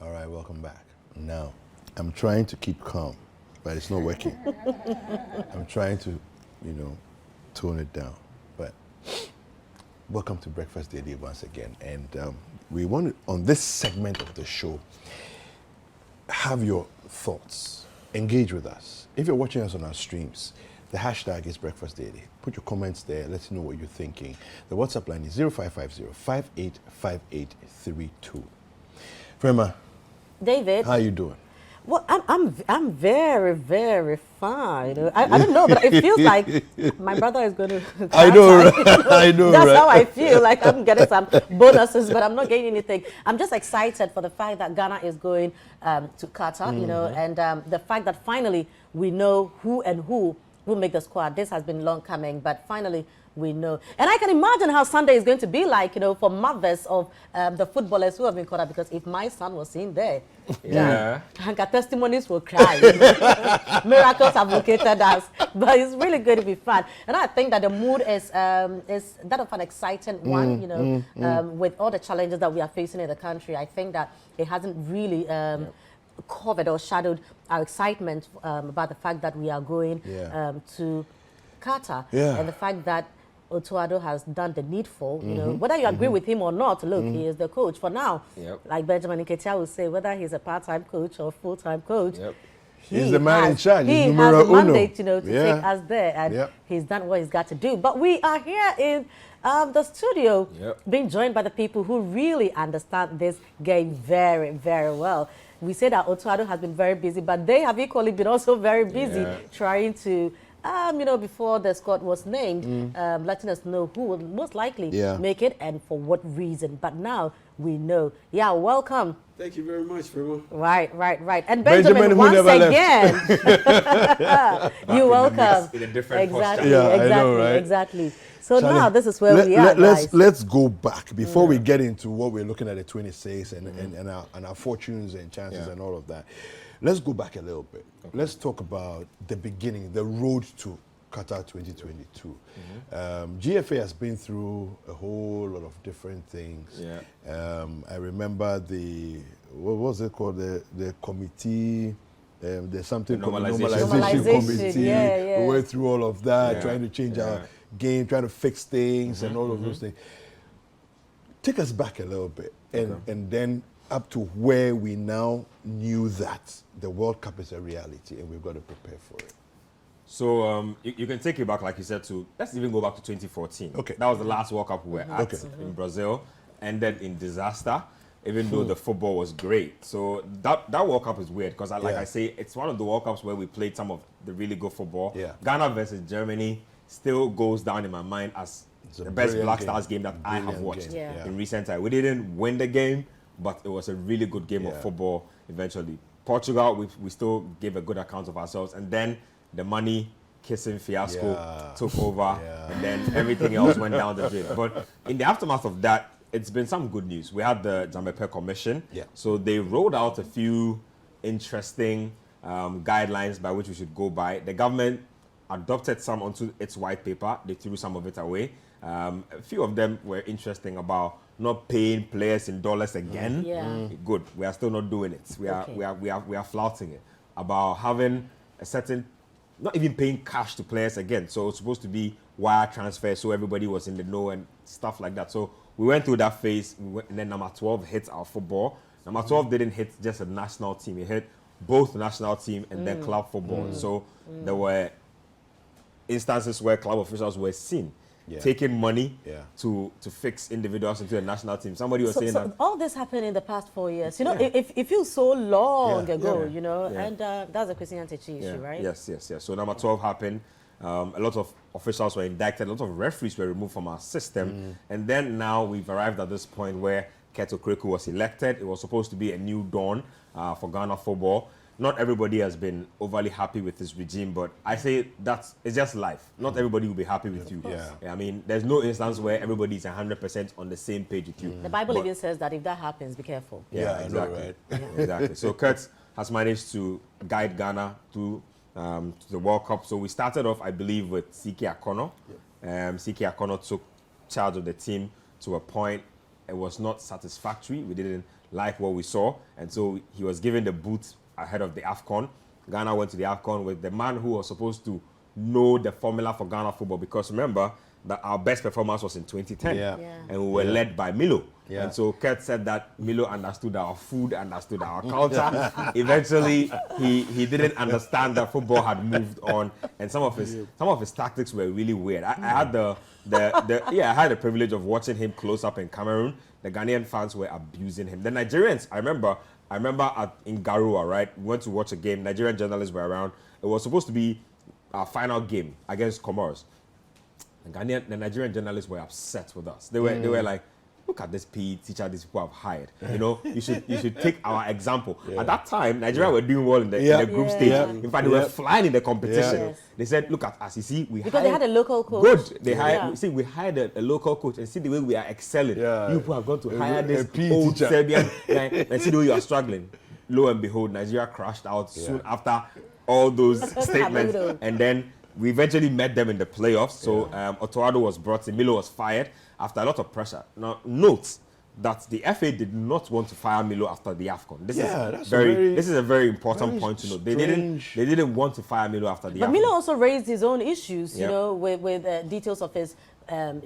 All right, welcome back. Now, I'm trying to keep calm, but it's not working. I'm trying to, tone it down. But welcome to Breakfast Daily once again. And we want to, on this segment of the show, have your thoughts. Engage with us. If you're watching us on our streams, the hashtag is Breakfast Daily. Put your comments there. Let's know what you're thinking. The WhatsApp line is 0550-585832. Frema, David, how are you doing? well, I'm very, very fine. I don't know, but it feels like my brother is going to. I know, right? I know, That's right? how I feel. Like I'm getting some bonuses, but I'm not getting anything. I'm just excited for the fact that Ghana is going to Qatar, and the fact that finally we know who will make the squad. This has been long coming, but finally we know. And I can imagine how Sunday is going to be like, for mothers of the footballers who have been caught up, because if my son was seen there, testimonies will cry. Miracles have located us. But it's really going to be fun. And I think that the mood is that of an exciting one, with all the challenges that we are facing in the country. I think that it hasn't really covered or shadowed our excitement about the fact that we are going to Qatar, and the fact that Otto Addo has done the needful. Whether you agree with him or not, look, he is the coach for now. Like Benjamin Nketiah will say, whether he's a part-time coach or full-time coach, he's the man in charge. He has the mandate, to take us there, and he's done what he's got to do. But we are here in the studio, being joined by the people who really understand this game very, very well. We say that Otto Addo has been very busy, but they have equally been also very busy trying to, before the squad was named, letting us know who will most likely make it and for what reason. But now we know. Yeah, welcome. Thank you very much, Frema. Right. And Benjamin once again, you're welcome. In a different Exactly. I know, right? Exactly. So Charlie, now this is where we are, guys. Let's go back before we get into what we're looking at the 26 and our fortunes and chances and all of that. Let's go back a little bit. Okay. Let's talk about the beginning, the road to Qatar 2022. GFA has been through a whole lot of different things. I remember what was it called? The committee. There's something called the normalization committee. We went through all of that, trying to change our game, trying to fix things and all of those things. Take us back a little bit and then up to where we now knew that the World Cup is a reality and we've got to prepare for it. So you can take it back, like you said, let's even go back to 2014. Okay. That was the last World Cup we were at in Brazil, ended in disaster, even though the football was great. So that World Cup is weird because, like I say, it's one of the World Cups where we played some of the really good football. Ghana versus Germany still goes down in my mind as the best Black Stars game that I have watched in recent time. We didn't win the game, but it was a really good game of football eventually. Portugal, we still gave a good account of ourselves. And then the money kissing fiasco took over, and then everything else went down the drain. But in the aftermath of that, it's been some good news. We had the Jambepe Commission. So they rolled out a few interesting guidelines by which we should go by. The government adopted some onto its white paper. They threw some of it away. A few of them were interesting about not paying players in dollars again. Good. We are still not doing it. We are flouting it. About having a certain, not even paying cash to players again. So it's supposed to be wire transfer, so everybody was in the know and stuff like that. So we went through that phase, and then number 12 hit our football. Number 12 didn't hit just a national team. It hit both national team and then club football. So there were instances where club officials were seen taking money to fix individuals into the national team. Somebody was saying that all this happened in the past 4 years. It feels so long ago, and that's a Christianity issue, right? Yes. So number 12 happened. A lot of officials were indicted. A lot of referees were removed from our system. And then now we've arrived at this point where Keto Kreku was elected. It was supposed to be a new dawn for Ghana football. Not everybody has been overly happy with this regime, but I say it's just life. Not everybody will be happy with you. I mean, there's no instance where everybody is 100% on the same page with you. The Bible even says that if that happens, be careful. Exactly. Exactly. So Kurt has managed to guide Ghana to the World Cup. So we started off, I believe, with Siki Akono. Siki Akono took charge of the team to a point. It was not satisfactory. We didn't like what we saw. And so he was given the boot ahead of the AFCON. Ghana went to the AFCON with the man who was supposed to know the formula for Ghana football, because remember that our best performance was in 2010 and we were led by Milo. And so Kurt said that Milo understood our food, understood our culture. Eventually, he didn't understand that football had moved on, and some of his tactics were really weird. I had I had the privilege of watching him close up in Cameroon. The Ghanaian fans were abusing him. The Nigerians, I remember in Garua, right? We went to watch a game. Nigerian journalists were around. It was supposed to be our final game against Comoros. The Nigerian journalists were upset with us. They were like, look at this PE teacher these people have hired. You know, you should take our example. At that time, Nigeria were doing well in the group stage. In fact, they were flying in the competition. They said, look at us. You see, because they had a local coach. Good. They hired. See, we hired a local coach, and see the way we are excelling. You people are going to hire this old Serbian guy, and see the way you are struggling. Lo and behold, Nigeria crashed out soon after all those statements, and then we eventually met them in the playoffs. So Otto Addo was brought in, Milo was fired after a lot of pressure. Now, note that the FA did not want to fire Milo after the AFCON. This is a very important point to note. They didn't want to fire Milo after the AFCON. But Milo also raised his own issues, you know, with details of his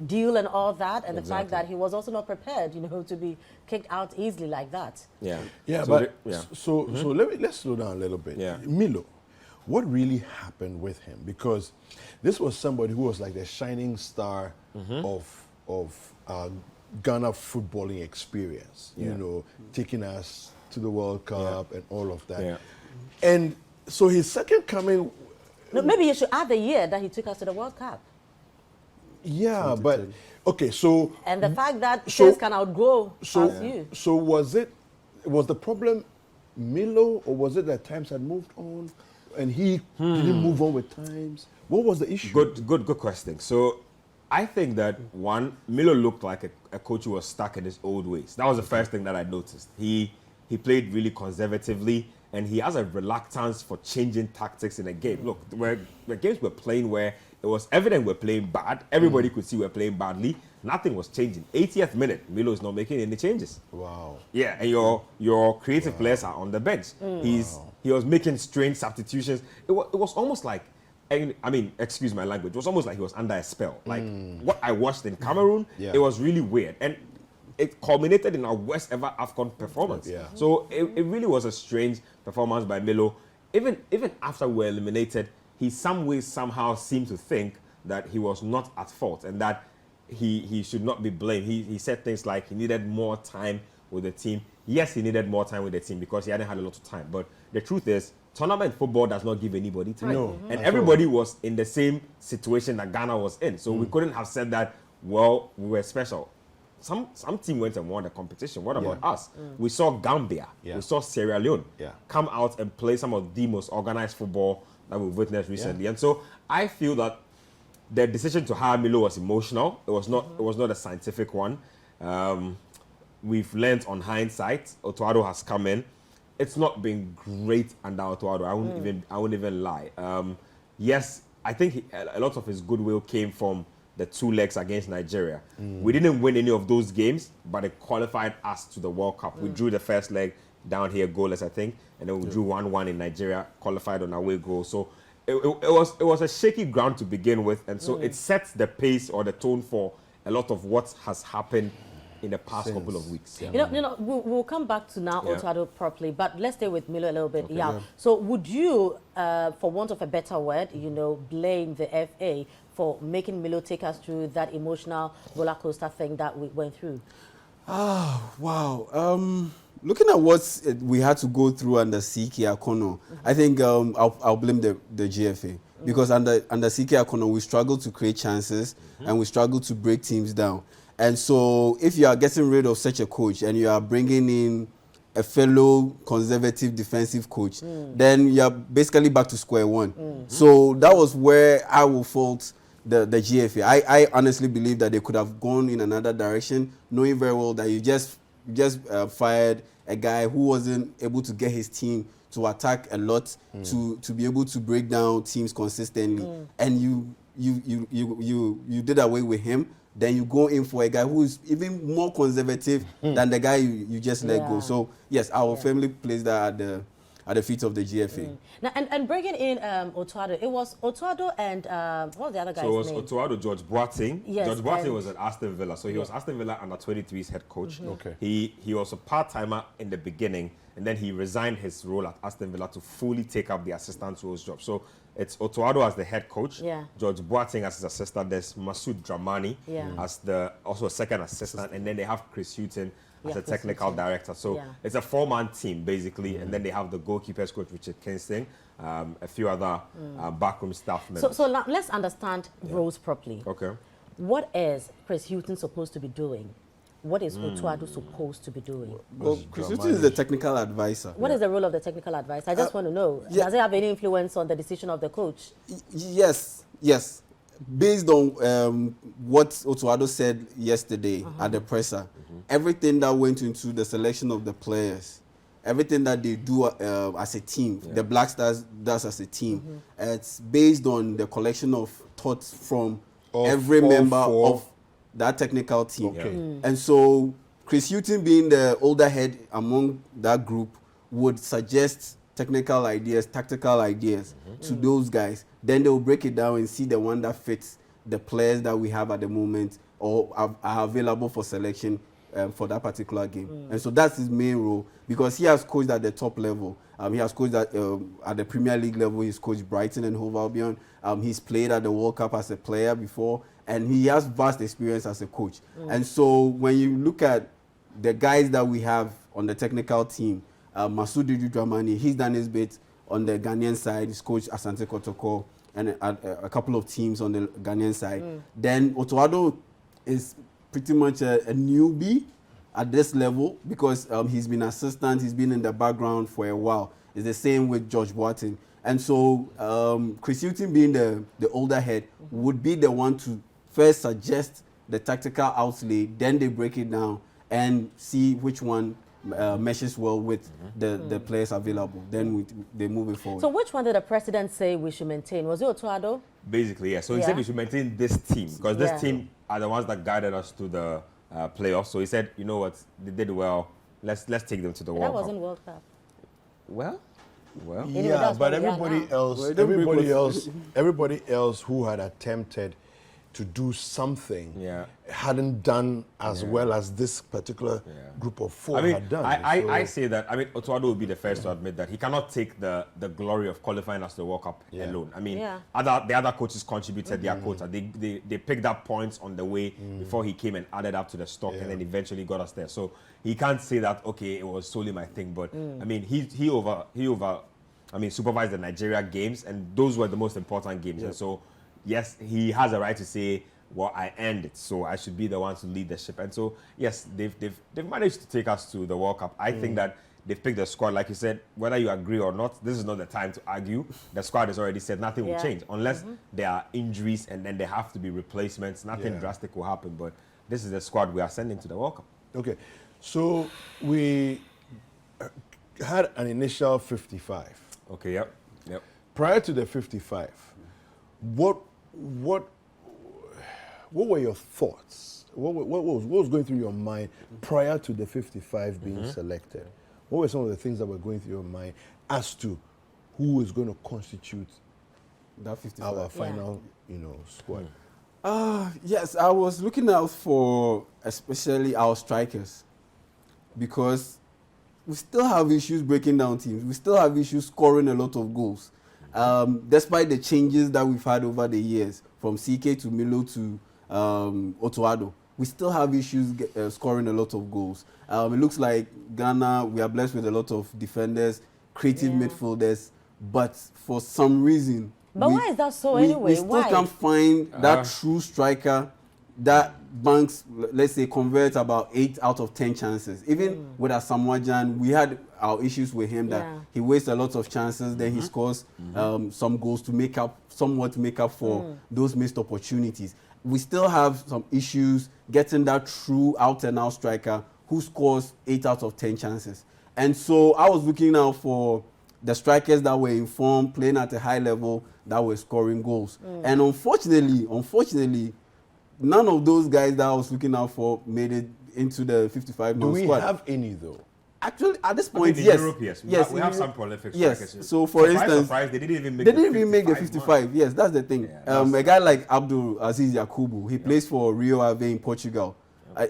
deal and all that, and the fact that he was also not prepared, you know, to be kicked out easily like that. So let's slow down a little bit. Milo, what really happened with him? Because this was somebody who was like the shining star of Ghana footballing experience, you know, taking us to the World Cup and all of that. And so his second coming... No, maybe you should add the year that he took us to the World Cup. Yeah, but... Okay, so... And the fact that things can outgrow you. So was the problem Milo, or was it that times had moved on and he didn't move on with times? What was the issue? Good question. So I think that Milo looked like a coach who was stuck in his old ways. That was the first thing that I noticed. He played really conservatively, and he has a reluctance for changing tactics in a game. Look, the games we're playing where it was evident we're playing bad, everybody could see we're playing badly, nothing was changing. 80th minute, Milo is not making any changes. Wow. Yeah, and your creative players are on the bench. He was making strange substitutions. It was almost like, I mean, excuse my language, it was almost like he was under a spell. Like what I watched in Cameroon, it was really weird. And it culminated in our worst ever AFCON performance. So it really was a strange performance by Milo. Even after we were eliminated, he somehow seemed to think that he was not at fault and that he should not be blamed. He said things like he needed more time with the team. Yes, he needed more time with the team because he hadn't had a lot of time. But the truth is, tournament football does not give anybody time. No, and everybody was in the same situation that Ghana was in. So we couldn't have said that, well, we were special. Some team went and won the competition. What about us? We saw Gambia, we saw Sierra Leone come out and play some of the most organized football that we've witnessed recently. And so I feel that the decision to hire Milo was emotional. It was not a scientific one. We've learned on hindsight. Otto Addo has come in. It's not been great under Otto Addo. I wouldn't even lie. Yes, I think a lot of his goodwill came from the 2 legs against Nigeria. We didn't win any of those games, but it qualified us to the World Cup. We drew the first leg down here goalless, I think, and then we drew 1-1 in Nigeria, qualified on away goal. So it was a shaky ground to begin with, and so it sets the pace or the tone for a lot of what has happened in the past couple of weeks. You know, we'll come back to now Otto Addo properly, but let's stay with Milo a little bit. So would you, for want of a better word, you know, blame the FA for making Milo take us through that emotional roller coaster thing that we went through? Wow. Looking at what we had to go through under Citi Akono, I think I'll blame the GFA. Because under Citi Akono, we struggled to create chances and we struggled to break teams down. And so if you are getting rid of such a coach and you are bringing in a fellow conservative defensive coach, then you're basically back to square one. So that was where I will fault the GFA. I honestly believe that they could have gone in another direction, knowing very well that you just fired a guy who wasn't able to get his team to attack a lot, to be able to break down teams consistently. And you did away with him then you go in for a guy who is even more conservative than the guy you just let go. So yes, our family plays that at the feet of the GFA. Now, and bringing in Otto Addo, it was Otto Addo and what was the other guy's name? So it was Otto Addo, George Boateng. Yes, George Boateng was at Aston Villa. So he was Aston Villa under 23's head coach. Okay. He was a part-timer in the beginning, and then he resigned his role at Aston Villa to fully take up the assistant coach job. So it's Otto Addo as the head coach, George Boateng as his assistant, there's Masoud Dramani as also a second assistant, and then they have Chris Hutton as a technical director. So it's a 4-man team basically, and then they have the goalkeepers coach Richard Kingston, a few other backroom staff members. So now let's understand roles properly. Okay. What is Chris Hutton supposed to be doing? What is Otto Addo supposed to be doing? Well, Chris Hutton is the technical advisor. What is the role of the technical advisor? I just want to know. Does it have any influence on the decision of the coach? Yes. Based on what Otto Addo said yesterday at the presser, everything that went into the selection of the players, everything that they do as a team, the Black Stars does as a team, it's based on the collection of thoughts from every member of that technical team. And so Chris Hutton, being the older head among that group, would suggest technical ideas, tactical ideas to those guys. Then they will break it down and see the one that fits the players that we have at the moment or are available for selection for that particular game. And so that's his main role, because he has coached at the top level. He has coached at the Premier League level. He's coached Brighton and Hove Albion. He's played at the World Cup as a player before, and he has vast experience as a coach. And so when you look at the guys that we have on the technical team, Masoud Dramani, he's done his bit on the Ghanaian side. He's coached Asante Kotoko and a couple of teams on the Ghanaian side. Then Otto Addo is pretty much a newbie at this level, because he's been assistant, he's been in the background for a while. It's the same with George Boateng. And so Chris Hutton, being the older head, would be the one to first suggest the tactical outlay, then they break it down and see which one meshes well with the players available. Then they move it forward. So which one did the president say we should maintain? Was it Otto Addo? Basically, yeah. So he said we should maintain this team, because this team are the ones that guided us to the playoffs. So he said, you know what, they did well. Let's take them to the World Cup. That wasn't World Cup. Well. Yeah, but everybody else who had attempted to do something hadn't done as well as this particular group of four had done. I say that, Otto Addo will be the first to admit that he cannot take the glory of qualifying us to the World Cup alone. The other coaches contributed their quota. They picked up points on the way before he came and added up to the stock and then eventually got us there. So he can't say that, okay, it was solely my thing, but he supervised the Nigeria games, and those were the most important games. And so yes, he has a right to say, well, I earned it, so I should be the one to lead the ship. And so, yes, they've managed to take us to the World Cup. I think that they've picked the squad, like you said, whether you agree or not, this is not the time to argue. The squad has already said nothing will change, unless there are injuries and then there have to be replacements. Nothing drastic will happen, but this is the squad we are sending to the World Cup. Okay, so we had an initial 55. Okay, yep. Prior to the 55, what were your thoughts? What was going through your mind prior to the 55 being selected? What were some of the things that were going through your mind as to who is going to constitute that 55, our final, squad? Yes, I was looking out for especially our strikers, because we still have issues breaking down teams. We still have issues scoring a lot of goals. Despite the changes that we've had over the years, from CK to Milo to Otto Addo, we still have issues scoring a lot of goals. It looks like Ghana, we are blessed with a lot of defenders, creative midfielders, but for some reason... But why is that so anyway? We still can't find that true striker that banks, let's say, converts about 8 out of 10 chances. Even with Asamoah Gyan, we had our issues with him that he wastes a lot of chances, then he scores some goals to somewhat make up for those missed opportunities. We still have some issues getting that true out-and-out striker who scores 8 out of 10 chances. And so I was looking out for the strikers that were informed, playing at a high level, that were scoring goals. And unfortunately, none of those guys that I was looking out for made it into the 55-man Do we squad. have any though? Actually, at this I point, mean, in yes. Europe, yes. We have some prolific yes. strikers. So, for instance, surprise, they didn't even make the 55. Yes, that's the thing. Yeah, A guy like Abdul Aziz Yakubu, he plays for Rio Ave in Portugal,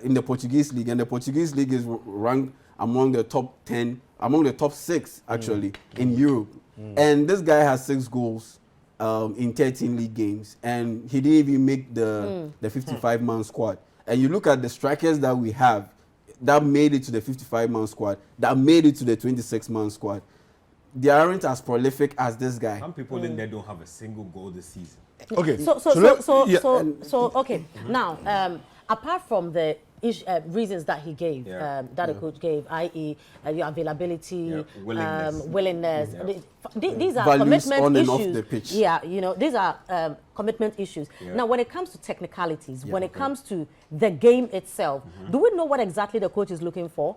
in the Portuguese league, and the Portuguese league is ranked among the top 10, among the top 6 actually in Europe. And this guy has 6 goals in 13 league games, and he didn't even make the 55-man squad. And you look at the strikers that we have that made it to the 55-man squad, that made it to the 26-man squad, they aren't as prolific as this guy. Some people in there don't have a single goal this season. Okay. So okay. Now, apart from the reasons that he gave, that the coach gave, i.e., your availability, willingness. These are Values commitment on and issues. off the pitch. Yeah, you know, these are commitment issues. Now, when it comes to technicalities, when it comes to the game itself, do we know what exactly the coach is looking for?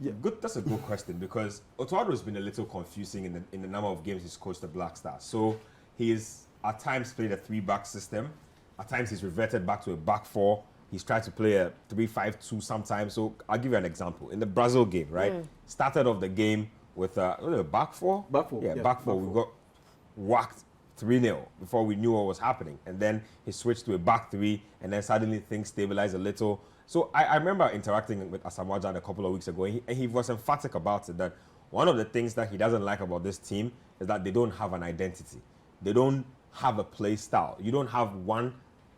Yeah, good. That's a good question, because Otto Addo has been a little confusing in the number of games he's coached the Black Stars. So he's at times played a 3-back system. At times he's reverted back to a back 4. He's tried to play a 3-5-2 sometimes. So I'll give you an example. In the Brazil game, right? Started off the game with a back 4. Back 4. Yeah, back 4. We got whacked 3-0 before we knew what was happening. And then he switched to a back 3, and then suddenly things stabilized a little. So I remember interacting with Asamoah Gyan a couple of weeks ago, and he was emphatic about it, that one of the things that he doesn't like about this team is that they don't have an identity. They don't have a play style. You don't have one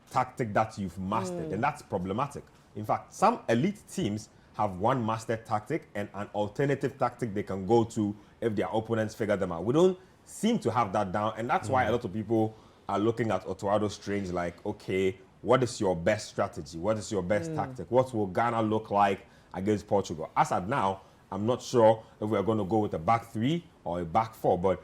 tactic that you've mastered, and that's problematic. In fact, some elite teams have one mastered tactic and an alternative tactic they can go to if their opponents figure them out. We don't seem to have that down, and that's why a lot of people are looking at Otto Addo strange, like, okay, what is your best strategy? What is your best tactic? What will Ghana look like against Portugal? As at now, I'm not sure if we're going to go with a back 3 or a back 4, but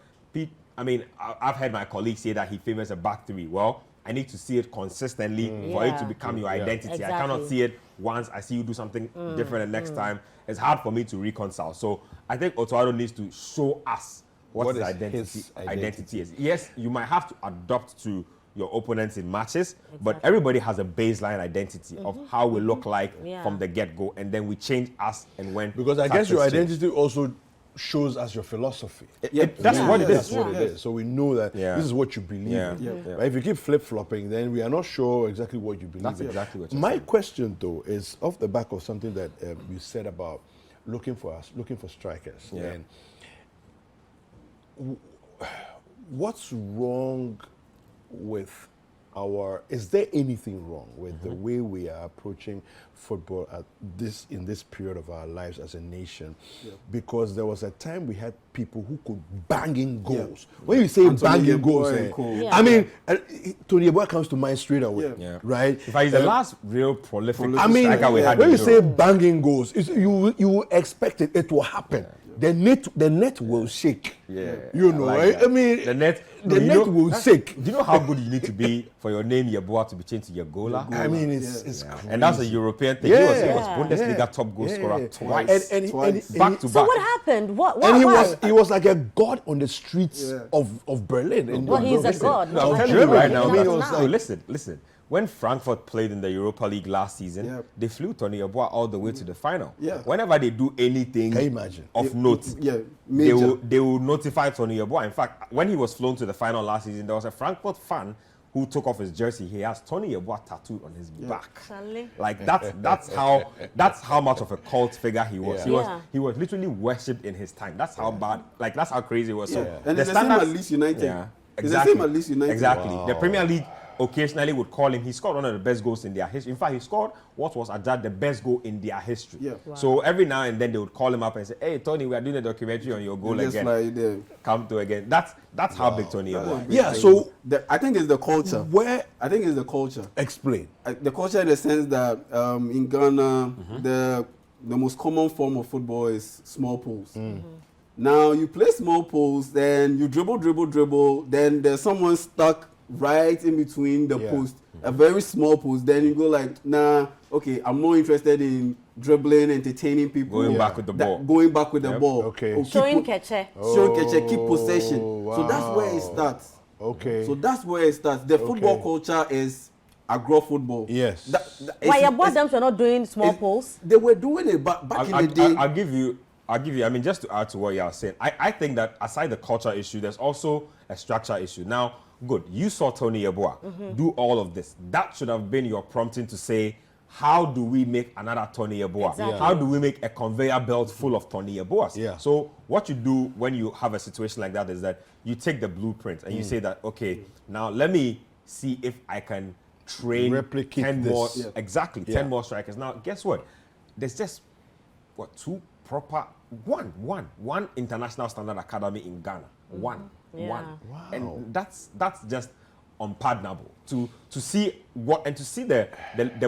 I've heard my colleagues say that he favors a back 3. Well, I need to see it consistently for it to become your identity. Exactly. I cannot see it once, I see you do something different the next time. It's hard for me to reconcile. So I think Otto Addo needs to show us what his identity is. Yes, you might have to adapt to your opponents in matches, but everybody has a baseline identity of how we look like from the get-go, and then we change as and when. Because I guess your identity also shows as your philosophy. That's what it is. That's what it is. So we know that this is what you believe in. But if you keep flip-flopping, then we are not sure exactly what you believe That's in. exactly what you're My saying. question, though, is off the back of something that you said about looking for strikers. Yeah. And what's wrong with is there anything wrong with the way we are approaching football in this period of our lives as a nation? Because there was a time we had people who could bang in goals. When you say bang in goals, I mean, Tony Yeboah comes to mind straight away, right? In fact, he's the last real prolific striker we had. When you say banging goals, you will expect it. It will happen. The net will shake. You know, right? I mean, the net will shake. Do you know how good you need to be for your name Yeboah to be changed to Yagola? I mean, it's crazy. And that's a European thing. He was Bundesliga top goal scorer twice. And Back to So back. what happened? Why? he was like a god on the streets of Berlin. Well, he's a god. No, I'm Like telling you right now. Germany, No, listen. When Frankfurt played in the Europa League last season, they flew Tony Yeboah all the way to the final. Whenever they do anything Can you imagine? of note, they will notify Tony Yeboah. In fact, when he was flown to the final last season, there was a Frankfurt fan who took off his jersey. He has Tony Yeboah tattooed on his back. Like that's how much of a cult figure he was. He was literally worshipped in his time. That's how bad. Like that's how crazy it was. So And it's the same at Leeds United. Yeah, It's the same at Leeds United. Exactly. Wow. The Premier League occasionally would call him. He scored one of the best goals in their history. In fact, he scored what was adjudged the best goal in their history. So every now and then they would call him up and say, "Hey, Tony, we are doing a documentary on your goal again. Come to again." That's how big Tony is. So I think it's the culture. I think it's the culture. Explain. The culture in the sense that in Ghana, the most common form of football is small pools. Now you play small pools, then you dribble, then there's someone stuck right in between the post, a very small post. Then you go like, nah, okay, I'm more interested in dribbling, entertaining people, going back with the ball, Okay, showing catcher, keep possession. So that's where it starts. Okay. So that's where it starts. The football culture is agro football. Yes. Why your boys them were not doing small polls? They were doing it, but back in the day. I'll give you. I mean, just to add to what you are saying, I think that aside the culture issue, there's also a structure issue. Now, good, you saw Tony Yeboah do all of this. That should have been your prompting to say, how do we make another Tony Yeboah? Exactly. How do we make a conveyor belt full of Tony Yeboahs? Yeah. So what you do when you have a situation like that is that you take the blueprint and you say that, okay, now let me see if I can train Replicate 10 this. more, Yeah. exactly, 10 more strikers. Now, guess what? There's just, two proper, one international standard academy in Ghana. One. Wow. And that's just unpardonable to see what, and to see the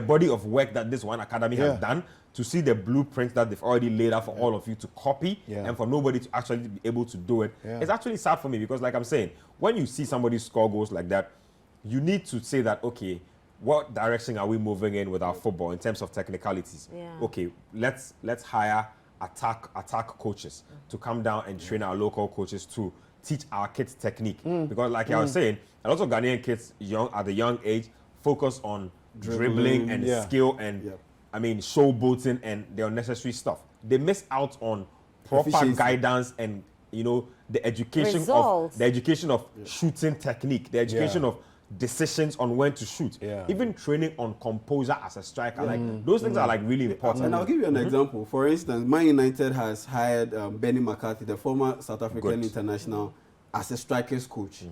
body of work that this one academy has done, to see the blueprint that they've already laid out for all of you to copy, and for nobody to actually be able to do it. It's actually sad for me, because like I'm saying, when you see somebody score goals like that, you need to say that, okay, what direction are we moving in with our football in terms of technicalities? Okay, let's hire attack coaches to come down and train our local coaches to teach our kids technique. Because like I was saying, a lot of Ghanaian kids at the young age focus on dribbling and skill and I mean showboating and the unnecessary stuff. They miss out on proper guidance and the education of shooting technique, the education of decisions on when to shoot, even training on composure as a striker. Like those things are like really important. And I'll give you an example. For instance, Man United has hired Benny McCarthy, the former South African international, as a strikers coach.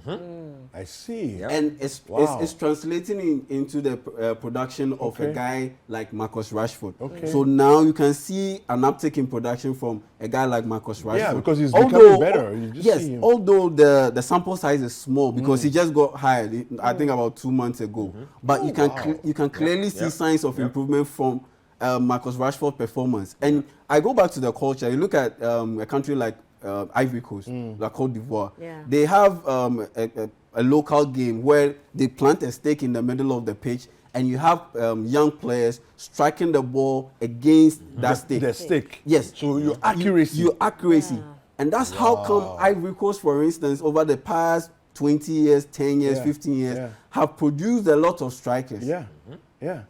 I see. And it's translating into the production of a guy like Marcus Rashford. So now you can see an uptick in production from a guy like Marcus Rashford. Yeah, because he's becoming better. You just see him. Although the sample size is small because he just got hired, I think about 2 months ago. But you can clearly see signs of improvement from Marcus Rashford's performance. And I go back to the culture. You look at a country like Ivory Coast, like Côte d'Ivoire. They have a local game where they plant a stake in the middle of the pitch, and you have young players striking the ball against that stake. The stick. Yes. So your accuracy. Your accuracy. And that's how come Ivory Coast, for instance, over the past 20 years, 10 years, 15 years, have produced a lot of strikers.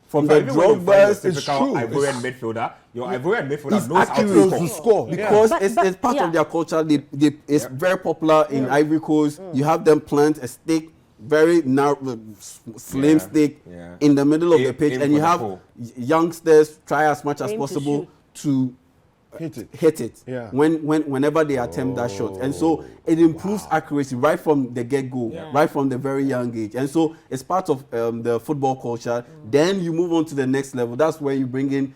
From the Drogbas, it's true. Ivorian midfielder, your Ivorian midfielder knows how to score because it's part of their culture. It's very popular in Ivory Coast. You have them plant a stick, very narrow, slim stick in the middle of the pitch, and you have youngsters try as much as possible to hit it whenever they attempt that shot. And so it improves accuracy right from the get-go, right from the very young age. And so it's part of the football culture. Then you move on to the next level. That's where you bring in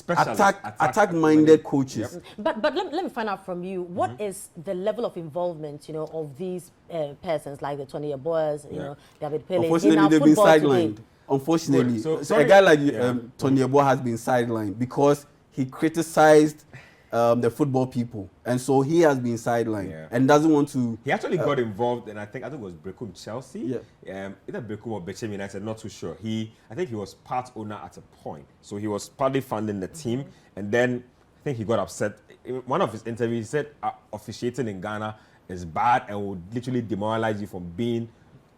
attack-minded coaches. But let me find out from you, what is the level of involvement, of these persons like the Tony Yeboahs, David Pele, unfortunately, they've been sidelined. Unfortunately. So a guy like Tony Yeboah has been sidelined because he criticized the football people, and so he has been sidelined and doesn't want to. He actually got involved, and I think it was Brecum Chelsea, either Brecum or Bechem United, not too sure. I think he was part owner at a point, so he was partly funding the team, and then I think he got upset. In one of his interviews, he said officiating in Ghana is bad and will literally demoralize you from being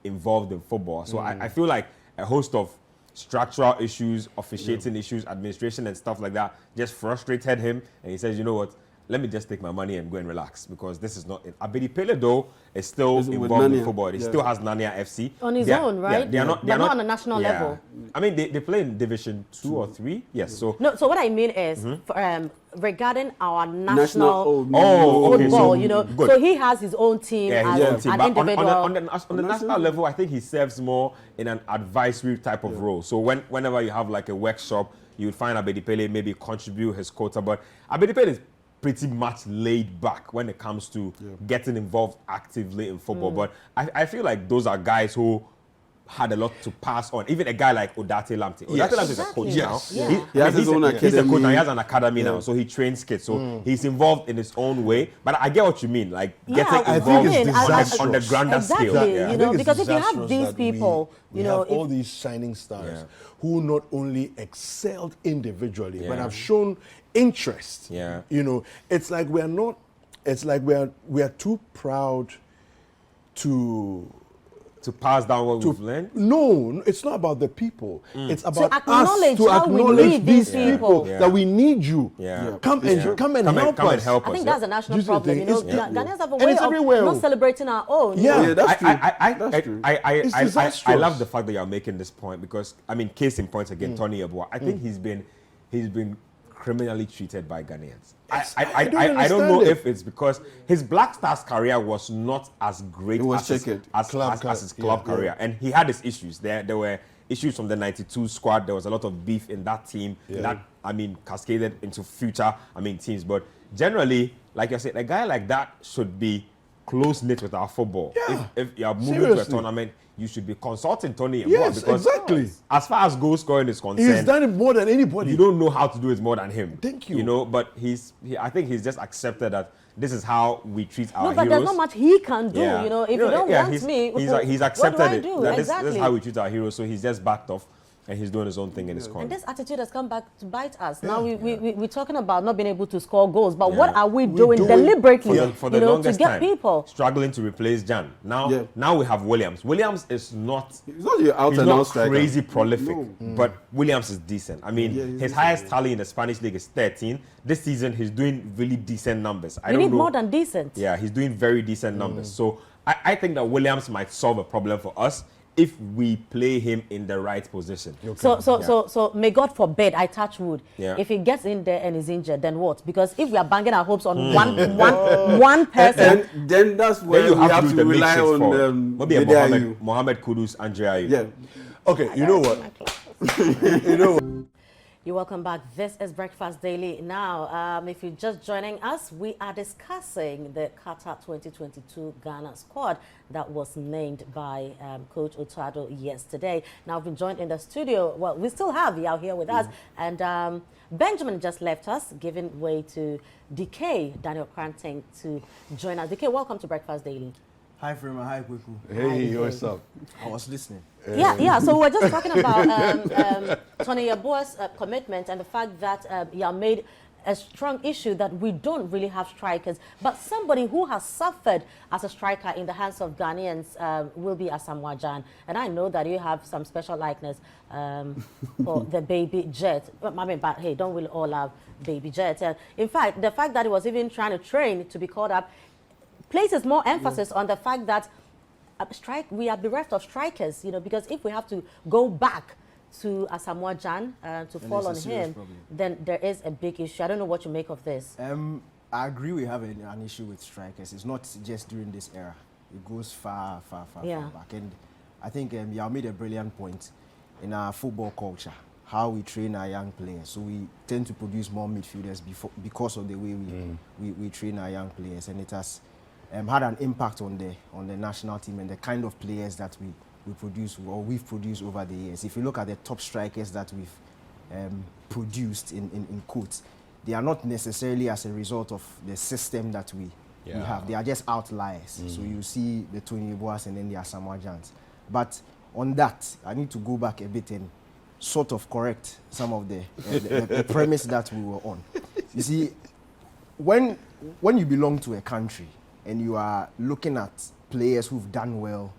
involved in football. So I feel like a host of structural issues, officiating issues, administration and stuff like that just frustrated him, and he says, you know what, let me just take my money and go and relax, because this is not it. Abedi Pele though is still involved in football. He still has Nania FC on his own, right? They're not on a national level. I mean, they play in Division 2 or 3. Yes. So so what I mean is regarding our national football, so he has his own team as an individual. On the national level, I think he serves more in an advisory type of role. So whenever you have like a workshop, you would find Abedi Pele maybe contribute his quota, but Abedi Pele is pretty much laid back when it comes to getting involved actively in football. But I feel like those are guys who had a lot to pass on. Even a guy like Odate Lamptey. Odate Lamptey is a coach now. He has his own academy. He's a coach now. He has an academy now, so he trains kids. So he's involved in his own way. But I get what you mean, like getting involved on the grander scale. Because if you have these people, we have all these shining stars who not only excelled individually, but have shown interest. It's like we are too proud to to pass down what we've learned? No, it's not about the people. It's about acknowledge us to how we acknowledge need these these people people. that we need you. Come and help Come us. and help I us. think that's a national You see the problem. thing? You know, It's- Ghanaians have a and way it's of everywhere. not celebrating our own. Yeah. that's true. I It's love disastrous. the fact that you're making this point because I mean, case in point again, Tony Yeboah. I think he's been criminally treated by Ghanaians. I don't know if it's because his Black Stars career was not as great It was as checkered. his club career, and he had his issues. There were issues from the '92 squad. There was a lot of beef in that team that cascaded into future teams. But generally, like I said, a guy like that should be close knit with our football. Yeah. If you are moving to a Seriously. tournament, you should be consulting Tony Yeboah Yes, because exactly. as far as goal scoring is He's concerned, done it more than anybody. you don't know how to do it more than him. Thank you. You know, but I think he's just accepted that this is how we treat our No, but heroes. there's not much he can do. Yeah. You know, if you don't want me, he's accepted what do I it. do? That Exactly. this is how we treat our heroes. So he's just backed off and he's doing his own thing in his And corner. this attitude has come back to bite us. Now we're talking about not being able to score goals, but what are we doing deliberately For the to longest get time, people? struggling to replace Jan. Now we have Williams. Williams is not. He's not your out He's and out not striker. crazy prolific, but Williams is decent. I mean, his highest tally in the Spanish league is 13. This season, he's doing really decent numbers. We need more than decent. Yeah, he's doing very decent numbers. So I think that Williams might solve a problem for us if we play him in the right position. So may God forbid, I touch wood. Yeah. If he gets in there and is injured, then what? Because if we are banging our hopes on one person, And then that's where Then you we have to do the rely makeshift on for maybe a Bedeayu. Mohamed Kudus and Ayu. Yeah. Okay, you know what? You know what? You're welcome back. This is Breakfast Daily. Now, if you're just joining us, we are discussing the Qatar 2022 Ghana squad that was named by Coach Otto Addo yesterday. Now, we've been joined in the studio. Well, we still have Yao here with us. And Benjamin just left us, giving way to DK, Daniel Cranting, to join us. DK, welcome to Breakfast Daily. Hi, Freeman. Hi, Kweku. Hey, what's up? I was listening. Yeah. So we're just talking about Tony Yeboah's commitment and the fact that he made a strong issue that we don't really have strikers, but somebody who has suffered as a striker in the hands of Ghanaians will be Asamoah Gyan. And I know that you have some special likeness for the baby jet. I mean, but hey, don't we all have baby jet? In fact, the fact that he was even trying to train to be called up places more emphasis on the fact that we are bereft of strikers, because if we have to go back to Asamoah Gyan to fall on him, then there is a big issue. I don't know what you make of this. I agree we have an issue with strikers. It's not just during this era. It goes far back. And I think Yao made a brilliant point in our football culture, how we train our young players. So we tend to produce more midfielders because of the way we train our young players. And it has had an impact on the national team and the kind of players that we produce or we've produced over the years. If you look at the top strikers that we've produced in quotes, they are not necessarily as a result of the system that we have. They are just outliers. So you see the Tony Yeboahs and then the Asamoah Gyans. But on that, I need to go back a bit and sort of correct some of the premise that we were on. You see, when you belong to a country and you are looking at players who've done well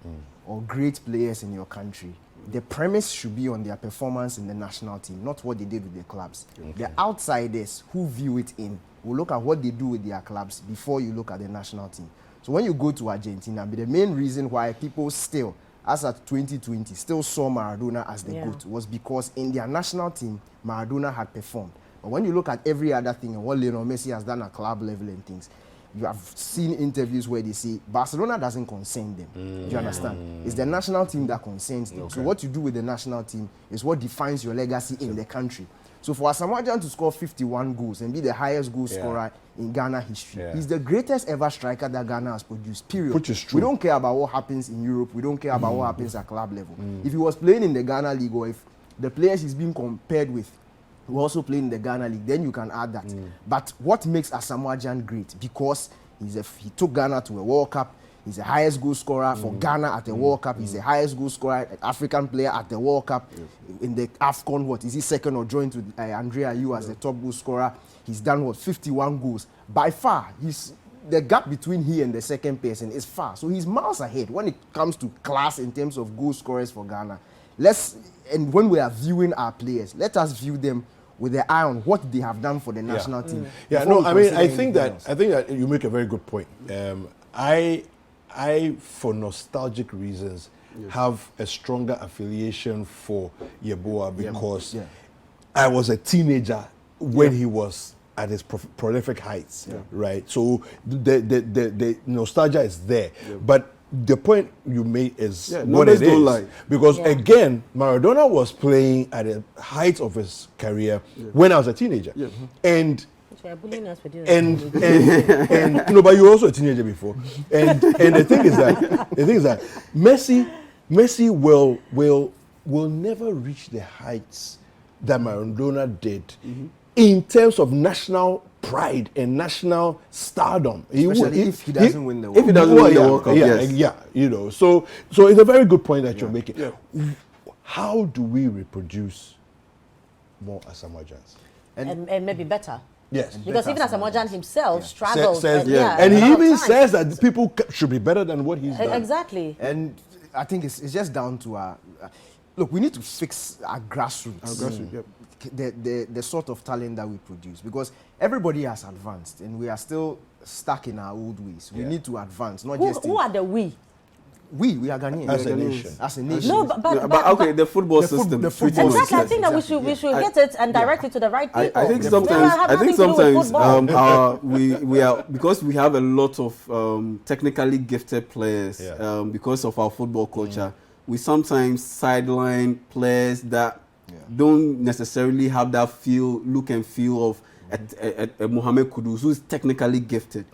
or great players in your country, the premise should be on their performance in the national team, not what they did with their clubs. The outsiders who view it in will look at what they do with their clubs before you look at the national team. So when you go to Argentina, the main reason why people still, as at 2020, still saw Maradona as the GOAT was because in their national team, Maradona had performed. But when you look at every other thing and what Lionel Messi has done at club level and things, you have seen interviews where they say Barcelona doesn't concern them. Do you understand? It's the national team that concerns them. So what you do with the national team is what defines your legacy in the country. So for Asamoah Gyan to score 51 goals and be the highest goal scorer in Ghana history, he's the greatest ever striker that Ghana has produced, period. Which is true. We don't care about what happens in Europe. We don't care about what happens at club level. If he was playing in the Ghana League or if the players he's being compared with who also play in the Ghana League, then you can add that. But what makes Asamoah Gyan great? Because he took Ghana to a World Cup. He's the highest goal scorer for Ghana at the World Cup. He's the highest goal scorer, African player at the World Cup. In the AFCON, what is he second or joined with Andrea Ayew as the top goal scorer? He's done 51 goals. By far, he's the gap between he and the second person is far. So he's miles ahead when it comes to class in terms of goal scorers for Ghana. And when we are viewing our players, let us view them with the eye on what they have done for the national team. Yeah, no, I mean, I think that you make a very good point. I, for nostalgic reasons, have a stronger affiliation for Yeboah because I was a teenager when he was at his prolific heights, right? So the nostalgia is there, but the point you made is what it is. Because again, Maradona was playing at the height of his career when I was a teenager, and but you were also a teenager before, and the thing is that Messi will never reach the heights that Maradona did in terms of national pride and national stardom. Especially if he doesn't win the World Cup. If he doesn't win the World Cup, you know. So it's a very good point that you're making. How do we reproduce more Asamoahs? And maybe better. Yes. Because even Asamoah himself struggles. And he even says that people should be better than what he's done. Exactly. And I think it's just down to look, we need to fix our grassroots. The sort of talent that we produce, because everybody has advanced and we are still stuck in our old ways. We need to advance, not just who are the we? We are Ghanaians. As a nation. No, but okay, the football system. Exactly, I think that we should get it and direct it to the right people. I think sometimes we are, because we have a lot of technically gifted players because of our football culture. We sometimes sideline players that don't necessarily have that look and feel of a Mohamed Kudus, who is technically gifted.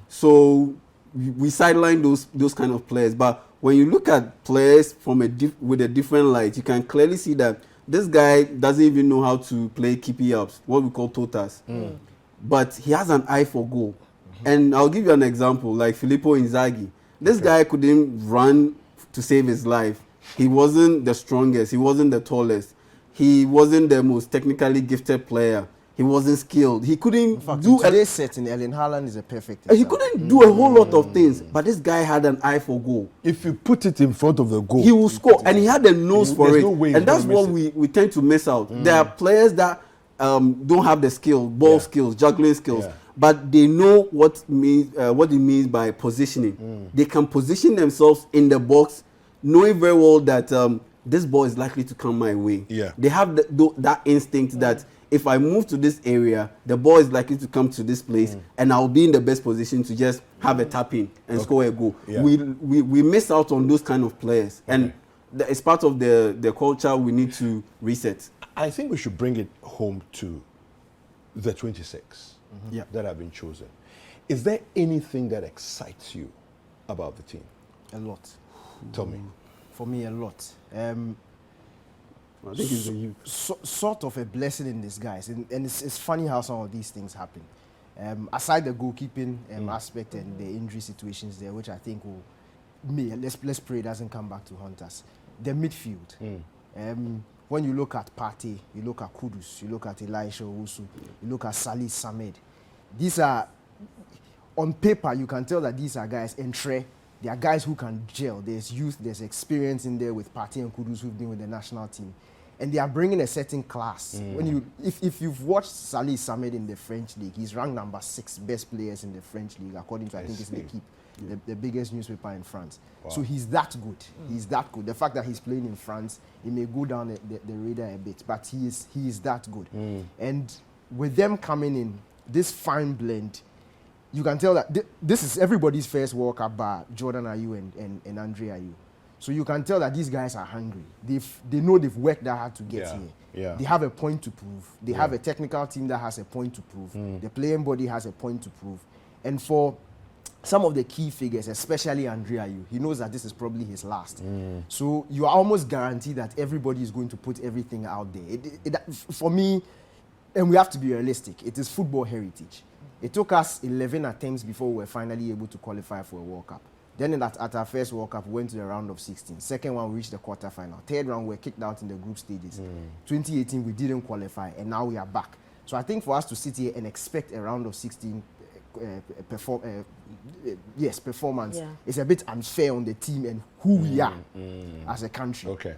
So we sideline those kind of players. But when you look at players from with a different light, you can clearly see that this guy doesn't even know how to play keepy ups, what we call totas. But he has an eye for goal. And I'll give you an example, like Filippo Inzaghi. This guy couldn't run to save his life. He wasn't the strongest. He wasn't the tallest. He wasn't the most technically gifted player. He wasn't skilled. He couldn't do today's setting. Erling Haaland is a perfect example. He couldn't do a whole lot of things, but this guy had an eye for goal. If you put it in front of the goal, he will score, and he had a nose for it. And that's what we tend to miss out. There are players that don't have the skill, ball skills, juggling skills, but they know what it means by positioning. They can position themselves in the box, knowing very well that this ball is likely to come my way. They have that instinct that if I move to this area, the ball is likely to come to this place, and I'll be in the best position to just have a tap in and score a goal. We miss out on those kind of players, and it's part of the culture we need to reset. I think we should bring it home to the 26 that have been chosen. Is there anything that excites you about the team? A lot. Tell me. For me, a lot. I think it's the youth. Sort of a blessing in disguise. And it's funny how some of these things happen. Aside the goalkeeping aspect and the injury situations there, which I think let's pray it doesn't come back to haunt us. The midfield. When you look at Partey, you look at Kudus, you look at Elisha Owusu, you look at Salih Samed. These are, on paper, you can tell that these are guys, they are guys who can gel. There's youth, there's experience in there with Partey and Kudus who've been with the national team. And they are bringing a certain class. If you've watched Salih Samed in the French league, he's ranked number 6 best players in the French league, according to, I think it's L'Equipe, the biggest newspaper in France. Wow. So he's that good. He's that good. The fact that he's playing in France, it may go down the radar a bit, but he is that good. And with them coming in, this fine blend, you can tell that this is everybody's first World Cup bar, Jordan Ayew and Andre Ayew. So you can tell that these guys are hungry. They know they've worked that hard to get here. They have a point to prove. They have a technical team that has a point to prove. The playing body has a point to prove. And for some of the key figures, especially Andre Ayew, he knows that this is probably his last. So you are almost guaranteed that everybody is going to put everything out there. For me, and we have to be realistic, it is football heritage. It took us 11 attempts before we were finally able to qualify for a World Cup. Then at our first World Cup, we went to the round of 16. Second one, we reached the quarterfinal. Third round, we were kicked out in the group stages. 2018, we didn't qualify, and now we are back. So I think for us to sit here and expect a round of 16 performance, Yeah. it's a bit unfair on the team and who we are as a country. Okay.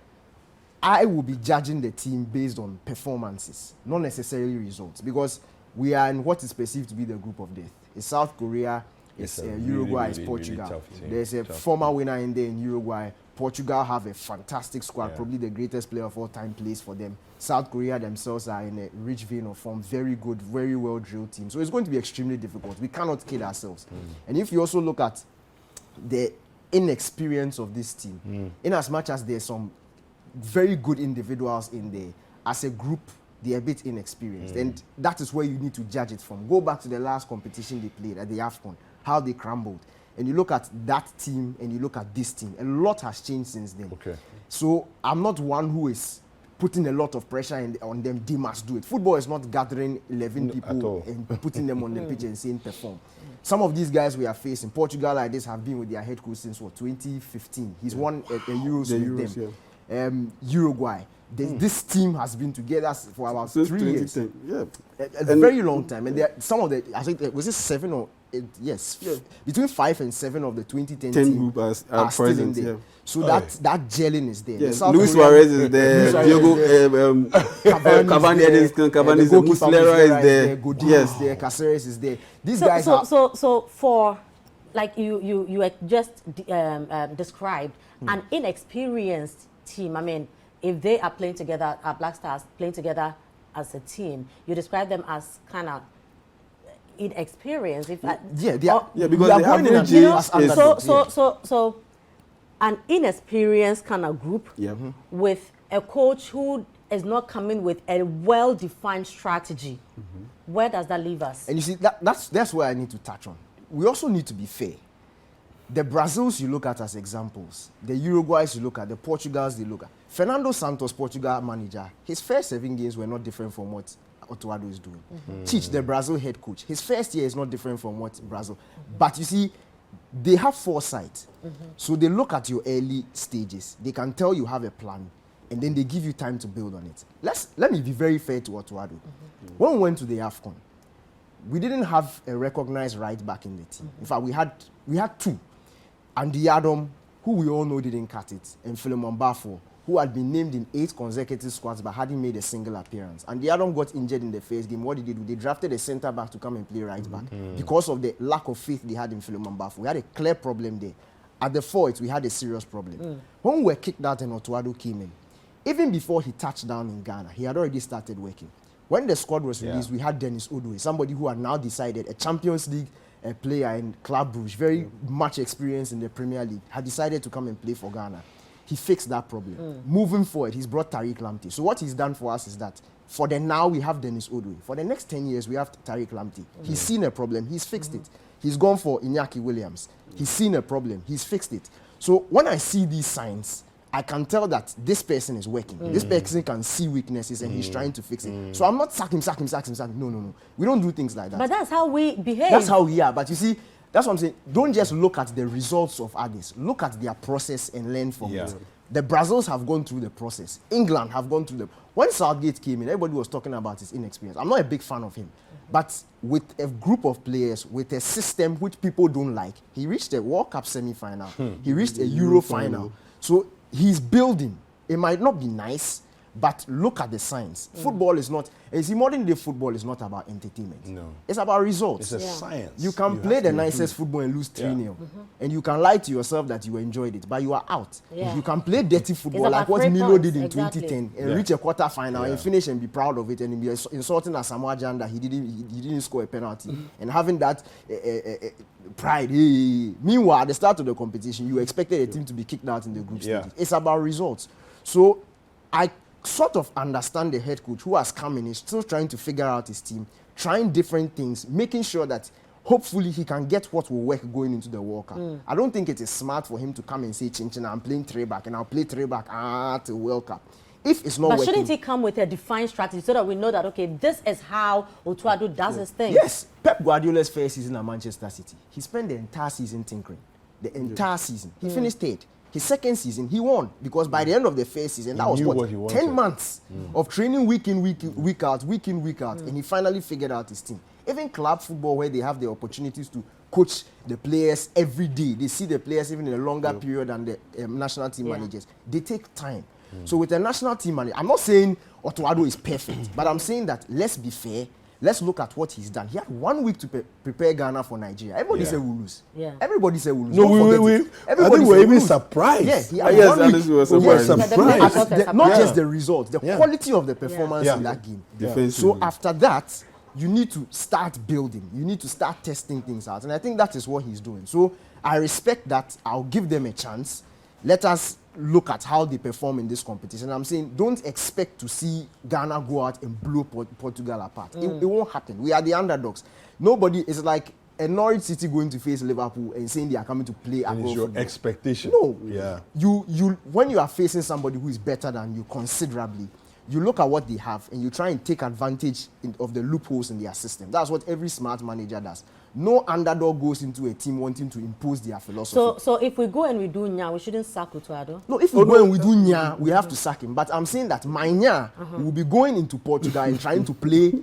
I will be judging the team based on performances, not necessarily results, because we are in what is perceived to be the group of death. It's South Korea, it's a Uruguay, really, it's really, Portugal. really tough team. There's a former winner in there in Uruguay. Portugal have a fantastic squad, probably the greatest player of all time plays for them. South Korea themselves are in a rich vein of form, very good, very well-drilled team. So it's going to be extremely difficult. We cannot kid ourselves. And if you also look at the inexperience of this team, in as much as there's some very good individuals in there, as a group, they're a bit inexperienced. And that is where you need to judge it from. Go back to the last competition they played at the AFCON, how they crumbled. And you look at that team and you look at this team, a lot has changed since then. Okay. So I'm not one who is putting a lot of pressure on them. They must do it. Football is not gathering 11 people and putting them on the pitch and saying perform. Some of these guys we are facing, Portugal like this, have been with their head coach since 2015. He's won a Euros with them. Uruguay. This team has been together for about 3 years. Yeah. A very long time. And some of the, I think, was it 7 or 8? Yes. Yeah. Between 5 and 7 of the 2010 team group are still present, in there. yeah. So that gelling is there. Yes. Luis Suarez is there. Diogo Cavani is there. Muslera is there. Godin is there. Caceres is there. These guys are... So for, like you just described, an inexperienced team, I mean, if they are playing together, Black Stars playing together as a team, you describe them as kind of inexperienced. If because they are going in so an inexperienced kind of group with a coach who is not coming with a well-defined strategy. Where does that leave us? And you see, that's where I need to touch on. We also need to be fair. The Brazils you look at as examples, the Uruguays you look at, the Portugals you look at. Fernando Santos, Portugal manager, his first 7 games were not different from what Otto Addo is doing. Tite, the Brazil head coach, his first year is not different from what Brazil. But you see, they have foresight. So they look at your early stages. They can tell you have a plan, and then they give you time to build on it. Let me be very fair to Otto Addo. When we went to the AFCON, we didn't have a recognized right back in the team. In fact, we had 2. Andy Adam, who we all know didn't cut it, and Philemon Bafo, who had been named in 8 consecutive squads but hadn't made a single appearance. And the Adam got injured in the first game. What did they do? They drafted a centre back to come and play right back because of the lack of faith they had in Philemon Bafo. We had a clear problem there. At the forwards, we had a serious problem. When we were kicked out and Otto Addo came in, even before he touched down in Ghana, he had already started working. When the squad was released, we had Dennis Odoi, somebody who had now decided, a Champions League player in Club Brugge, very much experience in the Premier League, had decided to come and play for Ghana. He fixed that problem. Moving forward, he's brought Tariq Lamptey. So what he's done for us is that for the now, we have Dennis Odoi. For the next 10 years, we have Tariq Lamptey. He's seen a problem. He's fixed it. He's gone for Iñaki Williams. He's seen a problem. He's fixed it. So when I see these signs, I can tell that this person is working. This person can see weaknesses and he's trying to fix it. So I'm not sack him. No. We don't do things like that. But that's how we behave. That's how we are. But you see, that's what I'm saying. Don't just look at the results of others. Look at their process and learn from it. The Brazils have gone through the process. England have gone through the... When Southgate came in, everybody was talking about his inexperience. I'm not a big fan of him. But with a group of players, with a system which people don't like, he reached a World Cup semi-final. He reached a Euro final. So he's building. It might not be nice, but look at the signs. Football is not... You see, modern day football is not about entertainment. No. It's about results. It's a science. You can play the nicest football and lose 3-0. And you can lie to yourself that you enjoyed it, but you are out. You can play dirty football like what Milo did in 2010 and reach a quarter final and finish and be proud of it and be insulting Asamoah Gyan that he didn't score a penalty and having that pride. Meanwhile, at the start of the competition, you expected a team to be kicked out in the group stage. It's about results. So I sort of understand the head coach who has come in, is still trying to figure out his team, trying different things, making sure that hopefully he can get what will work going into the World Cup. I don't think it is smart for him to come and say, Chin, I'm playing 3-back and I'll play 3-back till World Cup. If it's not working... But shouldn't he come with a defined strategy so that we know that, okay, this is how Otto Addo does his thing? Yes. Pep Guardiola's first season at Manchester City, he spent the entire season tinkering. The entire season. He finished 3rd. His second season, he won because by the end of the first season, that was what 10 months of training week in, week out, and he finally figured out his team. Even club football, where they have the opportunities to coach the players every day, they see the players even in a longer period than the national team managers. They take time. So with the national team manager, I'm not saying Otto Addo is perfect, but I'm saying that let's be fair. Let's look at what he's done. He had 1 week to prepare Ghana for Nigeria. Everybody said we'll lose. Yeah. Everybody said we'll lose. No, I think we're even surprised. Yeah, he had Yes, 1 week. we were surprised. Not just the results, the quality of the performance in that game. So after that, you need to start building. You need to start testing things out. And I think that is what he's doing. So I respect that. I'll give them a chance. Let us look at how they perform in this competition. I'm saying don't expect to see Ghana go out and blow Portugal apart. It won't happen. We are the underdogs. Nobody is like a Norwich City going to face Liverpool and saying they are coming to play. And it's your expectation. No. Yeah. You when you are facing somebody who is better than you considerably, you look at what they have and you try and take advantage of the loopholes in their system. That's what every smart manager does. No underdog goes into a team wanting to impose their philosophy. So if we go and we do Nya, we shouldn't sack Otto Addo? No, if we go and we do Nya, we have to sack him. But I'm saying that my Nya will be going into Portugal and trying to play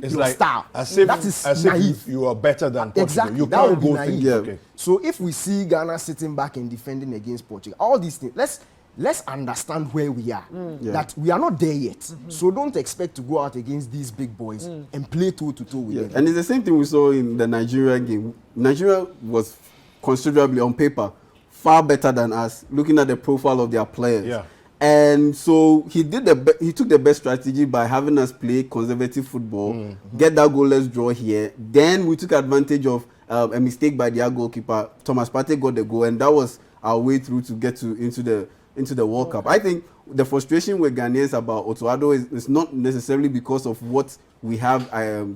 it's your like style. As if, that is as naive. if you are better than Portugal. Exactly. You That can't would be go naive. think, okay. So if we see Ghana sitting back and defending against Portugal, all these things, let's understand where we are. That we are not there yet. So don't expect to go out against these big boys and play toe-to-toe with them. And it's the same thing we saw in the Nigeria game. Nigeria was considerably, on paper, far better than us, looking at the profile of their players. Yeah. And so he took the best strategy by having us play conservative football, get that goalless draw here. Then we took advantage of a mistake by their goalkeeper. Thomas Partey got the goal, and that was our way through to get into the World Cup. I think the frustration with Ghanaians about Otto Addo is not necessarily because of what we have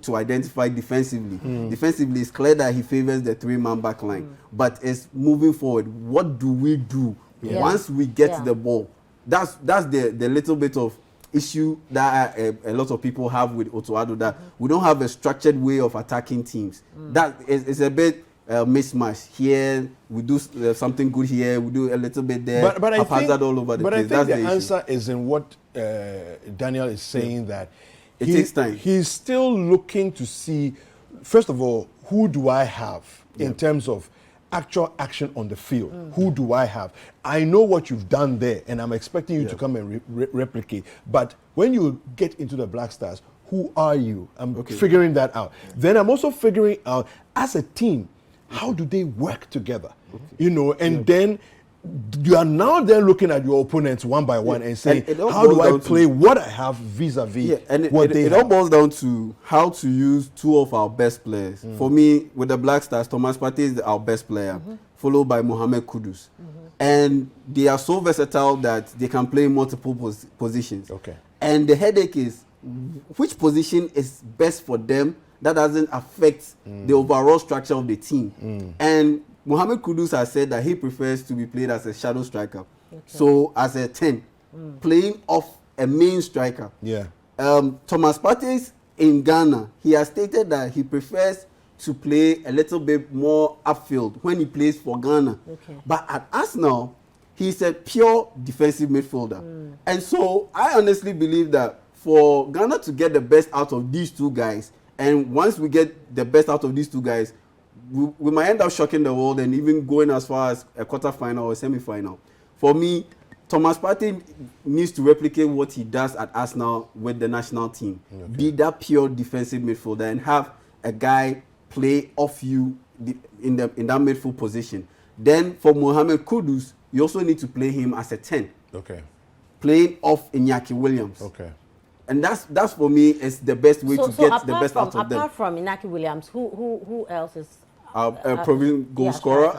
to identify defensively. Defensively, it's clear that he favors the 3-man back line. But it's moving forward. What do we do once we get the ball? That's the little bit of issue that a lot of people have with Otto Addo, that we don't have a structured way of attacking teams. That is a bit mismatch. Here we do something good, here we do a little bit there, but I think, all over the place. But I think that's the issue. answer is in what Daniel is saying, that it takes time. He's still looking to see, first of all, who do I have in terms of actual action on the field? Who do I have? I know what you've done there, and I'm expecting you to come and replicate. But when you get into the Black Stars, who are you? I'm figuring that out. Then I'm also figuring out, as a team, how do they work together? You know, and then you are now then looking at your opponents one by one and saying, how do I play what I have vis-a-vis what they have? It all boils down to how to use two of our best players. For me, with the Black Stars, Thomas Partey is our best player, followed by Mohamed Kudus. And they are so versatile that they can play multiple positions. And the headache is, which position is best for them that doesn't affect the overall structure of the team. And Mohamed Kudus has said that he prefers to be played as a shadow striker. So as a 10, playing off a main striker. Thomas Partey in Ghana, he has stated that he prefers to play a little bit more upfield when he plays for Ghana. But at Arsenal, he's a pure defensive midfielder. And so I honestly believe that for Ghana to get the best out of these two guys, and once we get the best out of these two guys, we might end up shocking the world and even going as far as a quarter-final or a semi-final. For me, Thomas Partey needs to replicate what he does at Arsenal with the national team. Be that pure defensive midfielder and have a guy play off you in that midfield position. Then for Mohamed Kudus, you also need to play him as a 10. Playing off Iñaki Williams. And that's for me is the best way to get the best out of them. Apart from Iñaki Williams, who else is proven goal scorer?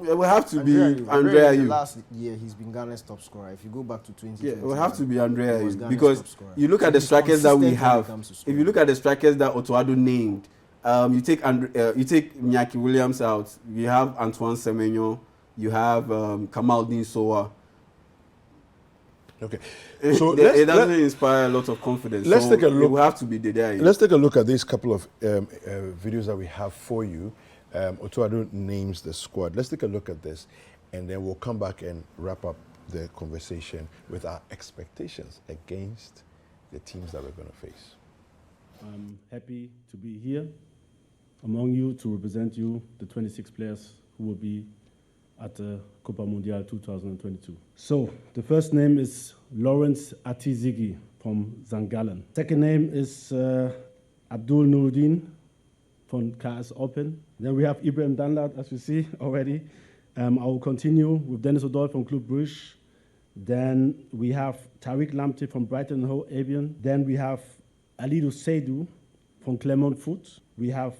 It will have to be Andrea Ayew. Last year he's been Ghana's top scorer. If you go back to 2020, it will have to be Andrea Ayew, because you look at the strikers that we have. If you look at the strikers that Otto Addo named, you take Iñaki Williams out, you have Antoine Semenyo, you have Kamaldeen Sowa. So it doesn't inspire a lot of confidence. Let's take a look. It will have to be there. Let's take a look at these couple of videos that we have for you. Otto Addo names the squad. Let's take a look at this, and then we'll come back and wrap up the conversation with our expectations against the teams that we're going to face. I'm happy to be here among you to represent you, the 26 players who will be at the Copa Mundial 2022. So the first name is Lawrence Atizigi from St. Gallen. Second name is Abdul Nuruddin from KS Open. Then we have Ibrahim Danlad, as you see already. I will continue with Dennis Odoi from Club Brugge. Then we have Tariq Lamptey from Brighton and Hove Albion. Then we have Alidou Seydou from Clermont Foot. We have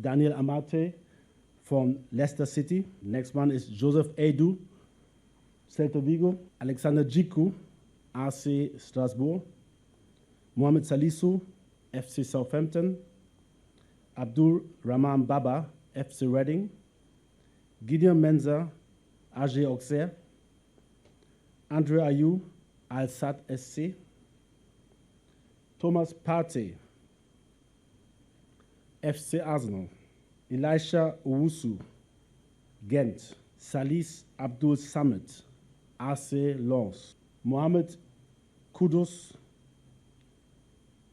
Daniel Amate from Leicester City. Next one is Joseph Addo, Celta Vigo. Alexander Djiku, RC Strasbourg. Mohamed Salisu, FC Southampton. Abdul Rahman Baba, FC Reading. Gideon Menza, AG Auxerre. Andre Ayew, Al Sadd SC. Thomas Partey, FC Arsenal. Elisha Owusu, Ghent. Salis Abdul Samad, AC Lens. Mohamed Kudus,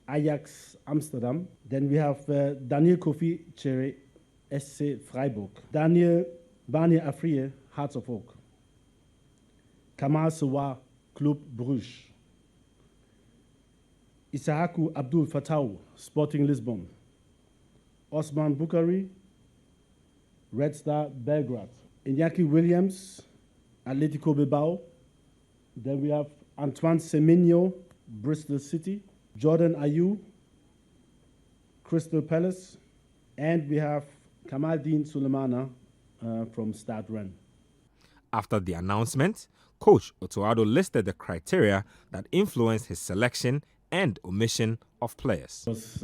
Ajax Amsterdam. Then we have Daniel Kofi Cherry, SC Freiburg. Daniel Bani Afriye, Hearts of Oak. Kamal Sawa, Club Brugge. Isahaku Abdul Fatau, Sporting Lisbon. Osman Bukhari, Red Star Belgrade. Iñaki Williams, Atletico Bilbao. Then we have Antoine Semenyo, Bristol City. Jordan Ayew, Crystal Palace. And we have Kamaldeen Sulemana from Stade Rennes. After the announcement, Coach Otto Addo listed the criteria that influenced his selection and omission of players. Because,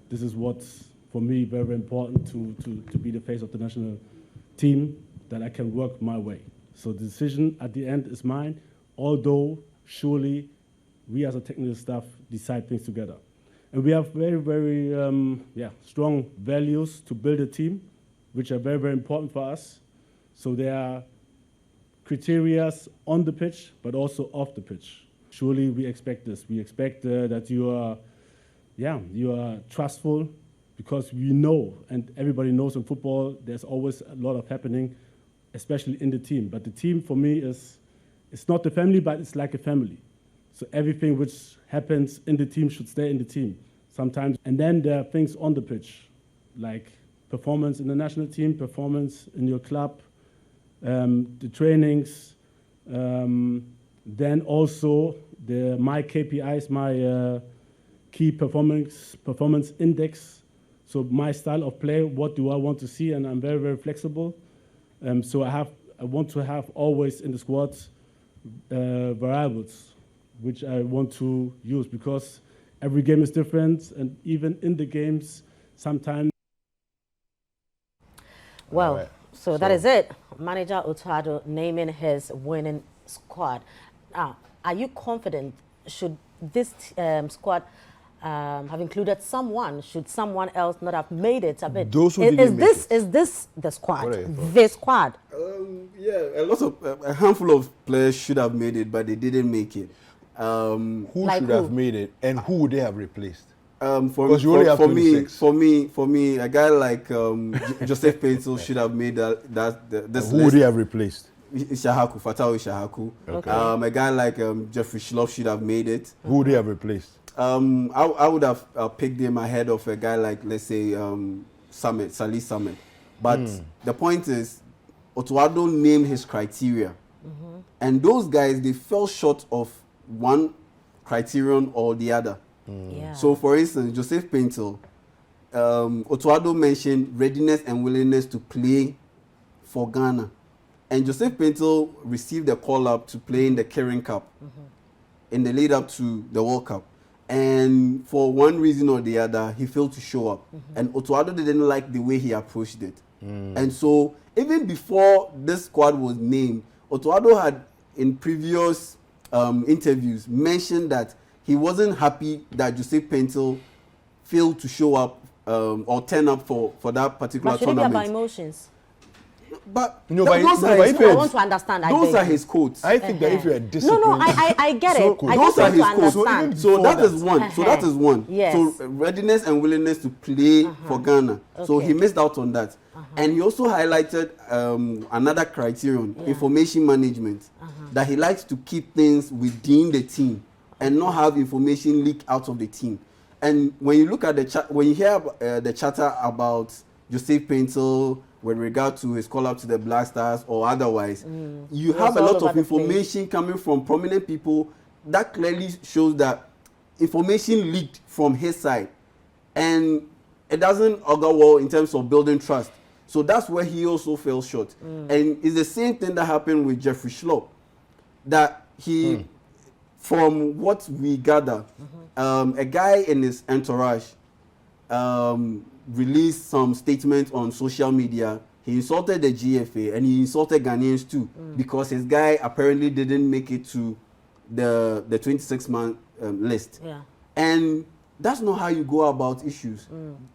this is what's, for me, very, very important to be the face of the national team, that I can work my way. So the decision at the end is mine, although surely we as a technical staff decide things together. And we have very, very strong values to build a team, which are very, very important for us. So there are criteria on the pitch, but also off the pitch. Surely we expect this. We expect that you are trustful, because we know, and everybody knows in football, there's always a lot of happening, especially in the team. But the team for me it's not the family, but it's like a family. So everything which happens in the team should stay in the team sometimes. And then there are things on the pitch, like performance in the national team, performance in your club, the trainings, then also my KPIs, my key performance index. So my style of play, what do I want to see? And I'm very, very flexible. So I want to have always in the squad variables which I want to use, because every game is different, and even in the games, sometimes. Well, right. so that is it. Manager Otto Addo naming his winning squad. Now, are you confident, should this squad have included someone, should someone else not have made it? I mean, Those who didn't make it. Is this the squad? What are your thoughts? The squad. A handful of players should have made it, but they didn't make it. Who Like should who? have made it, and who would they have replaced? For me, a guy like Joseph Paintel should have made this Who would list. they have replaced? Fatau Ishahaku. Okay. A guy like Jeffrey Schloff should have made it. Who would they have replaced? I would have picked him ahead of a guy like, let's say, Salih Samad. But the point is, Otto Addo named his criteria. And those guys, they fell short of one criterion or the other. Yeah. So, for instance, Joseph Paintel, Otto Addo mentioned readiness and willingness to play for Ghana. And Joseph Paintel received a call-up to play in the Kering Cup in the lead-up to the World Cup. And for one reason or the other, he failed to show up. And Otto Addo didn't like the way he approached it. And so, even before this squad was named, Otto Addo had, in previous interviews, mentioned that he wasn't happy that Joseph Paintel failed to show up or turn up for that particular But should it be tournament. about emotions? But No, but those no, are but his if you're- I quotes. want to understand. Those are his quotes. I think that if you're No, disciplined, I get So it. I those just are want to his quotes. understand. So that is that. one. So that is one. Yes. So readiness and willingness to play for Ghana. So Okay. he missed out on that. And he also highlighted another criterion, information management, that he likes to keep things within the team and not have information leak out of the team. And when you look at when you hear the chatter about Joseph Paintel with regard to his call up to the Black Stars or otherwise, you have a all lot over of the information coming from prominent people that clearly shows that information leaked from his side, and it doesn't augur well in terms of building trust. So that's where he also fell short. And it's the same thing that happened with Jeffrey Schlupp, that he, from what we gather, a guy in his entourage released some statements on social media. He insulted the GFA and he insulted Ghanaians too, because his guy apparently didn't make it to the 26-man list. Yeah. And that's not how you go about issues,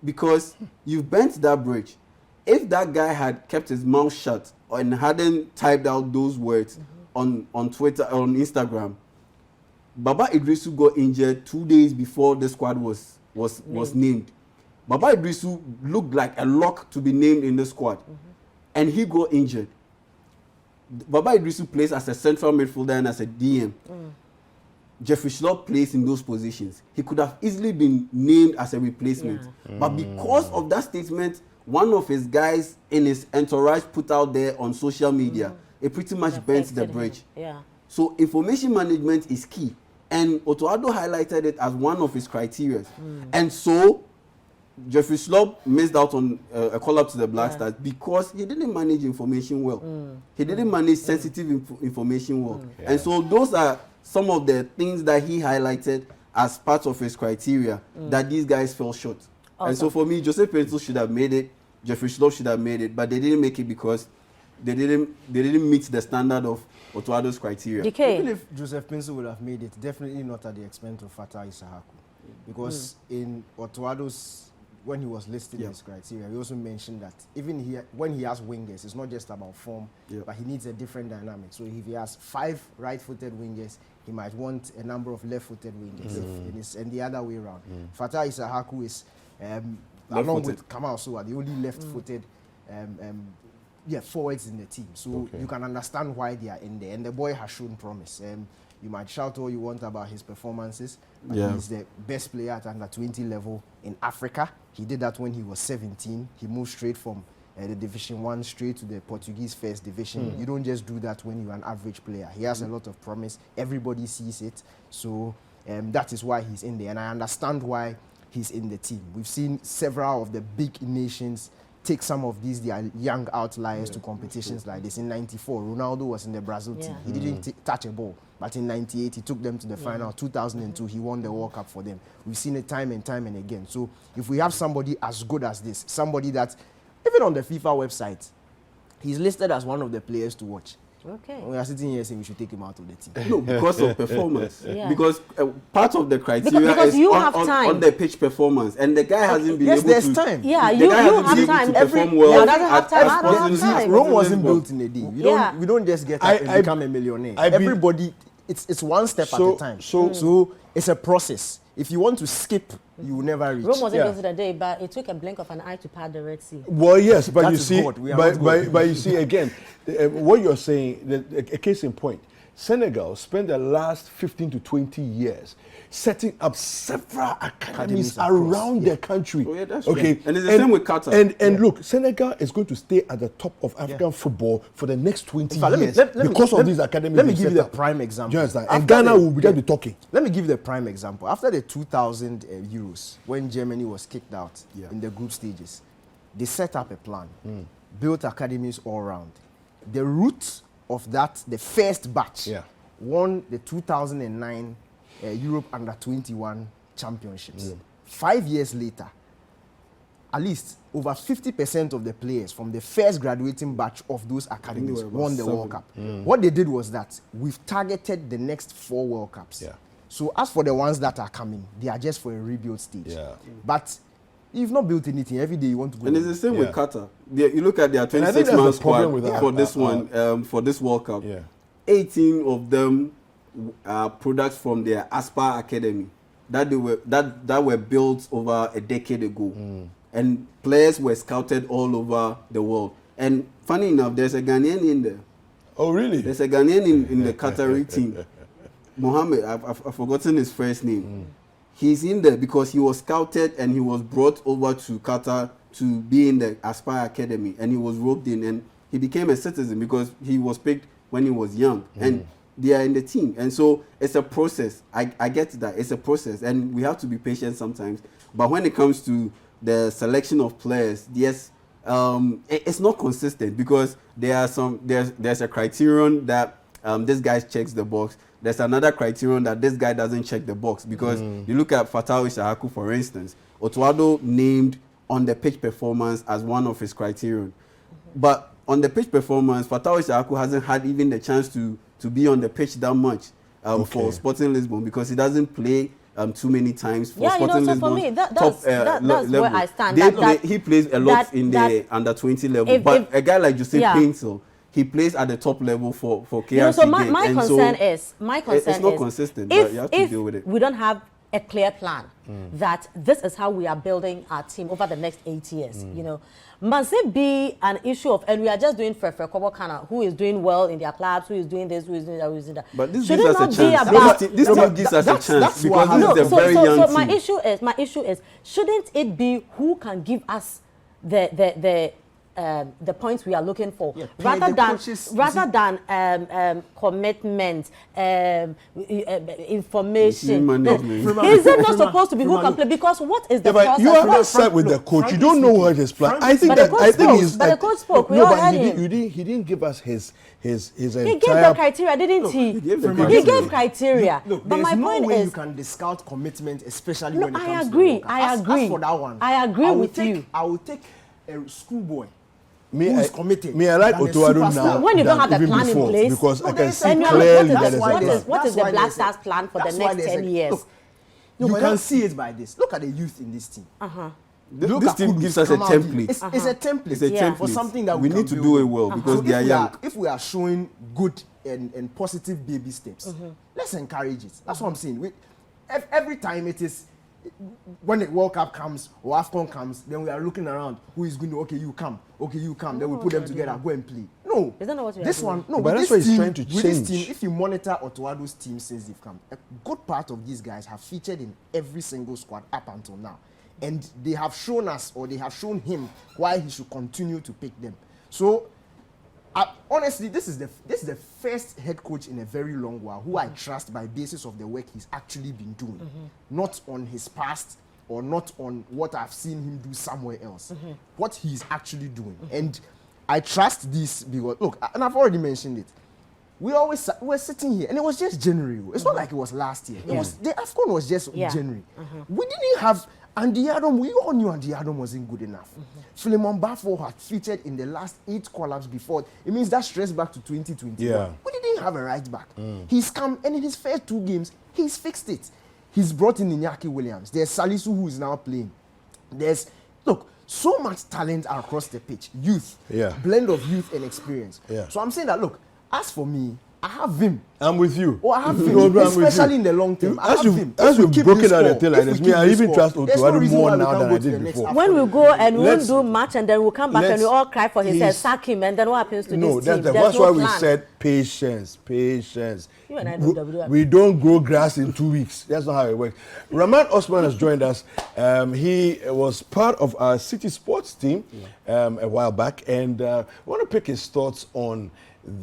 because you've bent that bridge. If that guy had kept his mouth shut and hadn't typed out those words on Twitter, on Instagram, Baba Idrisu got injured 2 days before the squad was named. Baba Idrisu looked like a lock to be named in the squad, and he got injured. Baba Idrisu plays as a central midfielder and as a DM. Jeffrey Schlupp plays in those positions. He could have easily been named as a replacement, but because of that statement one of his guys in his entourage put out there on social media, it pretty much bent the bridge. Yeah. So information management is key, and Otto Addo highlighted it as one of his criteria. And so Jeffrey Schlupp missed out on a call up to the Black Stars because he didn't manage information well. He didn't manage sensitive information well. And so those are some of the things that he highlighted as part of his criteria that these guys fell short. Awesome. And so for me, Joseph Paintel should have made it, Jeffrey Schlupp should have made it, but they didn't make it because they didn't meet the standard of Otto Addo's criteria. Even if Joseph Paintel would have made it, definitely not at the expense of Fatah Isahaku. Because in Otto Addo's, when he was listing his criteria, he also mentioned that even when he has wingers, it's not just about form, but he needs a different dynamic. So if he has 5 right-footed wingers, he might want a number of left-footed wingers, and the other way around. Fatah Isahaku is, along with Kamal Sowa, the only left-footed forwards in the team. So you can understand why they are in there. And the boy has shown promise. You might shout all you want about his performances, but he's the best player at under 20 level in Africa. He did that when he was 17. He moved straight from the Division 1 straight to the Portuguese First Division. You don't just do that when you're an average player. He has a lot of promise. Everybody sees it. So that is why he's in there. And I understand why he's in the team. We've seen several of the big nations take some of these their young outliers to competitions like this. In '94, Ronaldo was in the Brazil team. He didn't touch a ball. But in '98, he took them to the final. 2002, he won the World Cup for them. We've seen it time and time and again. So if we have somebody as good as this, somebody that, even on the FIFA website, he's listed as one of the players to watch. Okay. We are sitting here saying we should take him out of the team. No, because of performance. Because part of the criteria because is you have time. on the pitch performance, and the guy hasn't been able to. Yes, there's time. Yeah, the you guy hasn't have been able time. to perform well. doesn't have time. I don't have time. Rome wasn't built in a day. We don't just get up and become a millionaire. Everybody, it's one step at a time. So it's a process. If you want to skip, you will never reach. Rome wasn't built in a day, but it took a blink of an eye to part the Red Sea. Well, yes, but That you is see, God. We are not God. but you see again, what you're saying, a case in point, Senegal spent the last 15 to 20 years setting up several academies around their country. Oh, yeah, that's okay, right. And it's the same with Qatar. And look, Senegal is going to stay at the top of African football for the next 20 years because of these academies. Let me give you the prime example. Do you understand? And Ghana will be there to talking. Let me give you the prime example. After the 2000 Euros, when Germany was kicked out in the group stages, they set up a plan, built academies all around. The root of that, the first batch, won the 2009 Europe Under-21 Championships. 5 years later, at least over 50% of the players from the first graduating batch of those academies won the World Cup. What they did was that we've targeted the next 4 World Cups. So as for the ones that are coming, they are just for a rebuild stage. But You've not built anything. Every day you want to go. And it's the same with Qatar. You look at their 26-man squad for this one, for this World Cup. 18 of them are products from their Aspire Academy that were built over a decade ago. And players were scouted all over the world. And funny enough, there's a Ghanaian in there. Oh, really? There's a Ghanaian in the Qatari team. Mohammed, I've forgotten his first name. He's in there because he was scouted and he was brought over to Qatar to be in the Aspire Academy, and he was roped in and he became a citizen because he was picked when he was young. And they are in the team. And so it's a process. I get that. It's a process and we have to be patient sometimes. But when it comes to the selection of players, yes, it's not consistent because there's a criterion that this guy checks the box. There's another criterion that this guy doesn't check the box because you look at Fatawu Issahaku, for instance. Otto Addo named on the pitch performance as one of his criterion. But on the pitch performance, Fatawu Issahaku hasn't had even the chance to be on the pitch that much for Sporting Lisbon because he doesn't play too many times for Sporting Lisbon. For me, that's where I stand. He plays a lot in the under-20 level. But a guy like Jose Paintel, he plays at the top level for KRC. So my concern is it's not consistent, but you have to deal with it. We don't have a clear plan that this is how we are building our team over the next 8 years. You know, must it be an issue of, and we are just doing for kind of who is doing well in their clubs, who is doing this, who is doing that, who is doing that. But this gives us a chance. This team gives us a chance because this is a very young team. My issue is, shouldn't it be who can give us the points we are looking for, rather than commitment, information? Is it not supposed to be who can play? Because what is the process? You are not set with the coach. You don't know what his plan. I think he's. But the coach spoke. We all heard him. He didn't give us his entire. He gave the criteria, didn't he? He gave criteria. Look, but my point is, you can discount commitment, especially when it comes to I agree. As for that one, I agree with you. I will take a schoolboy who is committed. I like Otto Addo now. When you don't have the plan in place, because I can see clearly that what is the Black Stars plan for the next 10 years? You can see it by this. Look at the youth in this team. This team gives us a template. It's a template. It's a template for something that we need to do it well because they are young. If we are showing good and positive baby steps, let's encourage it. That's what I'm saying. Every time it is, when the World Cup comes or AFCON comes, then we are looking around who is going to, okay, you come, then we put them together, go and play. No, isn't that what this one, no, but that's what he's trying to change. With this team, if you monitor Otto Addo's team since they've come, a good part of these guys have featured in every single squad up until now, and they have shown us, or they have shown him, why he should continue to pick them. So, honestly, this is the first head coach in a very long while who I trust by basis of the work he's actually been doing, not on his past or not on what I've seen him do somewhere else. What he's actually doing, and I trust this because look, and I've already mentioned it. We're sitting here, and it was just January. It's not like it was last year. It was the AFCON was just January. We didn't have. And the Adam, we all knew the Adam wasn't good enough. Philemon Bafo had featured in the last 8 collabs before. It means that stress back to 2020. We didn't have a right back. He's come, and in his first 2 games, he's fixed it. He's brought in Iñaki Williams. There's Salisu who is now playing. There's, look, so much talent across the pitch. Youth. Blend of youth and experience. So I'm saying that, look, as for me, I have him. I'm with you. I have him, especially in the long term. As you've broken out the tail like this, I even trust Otto Addo more now than I did before. When we go and we won't do much, and then we'll come back and we all cry for his head, sack him, and then what happens to this team? That's why we said patience. You and I know we don't grow grass in 2 weeks. That's not how it works. Rahman Osman has joined us. He was part of our Citi sports team a while back, and I want to pick his thoughts on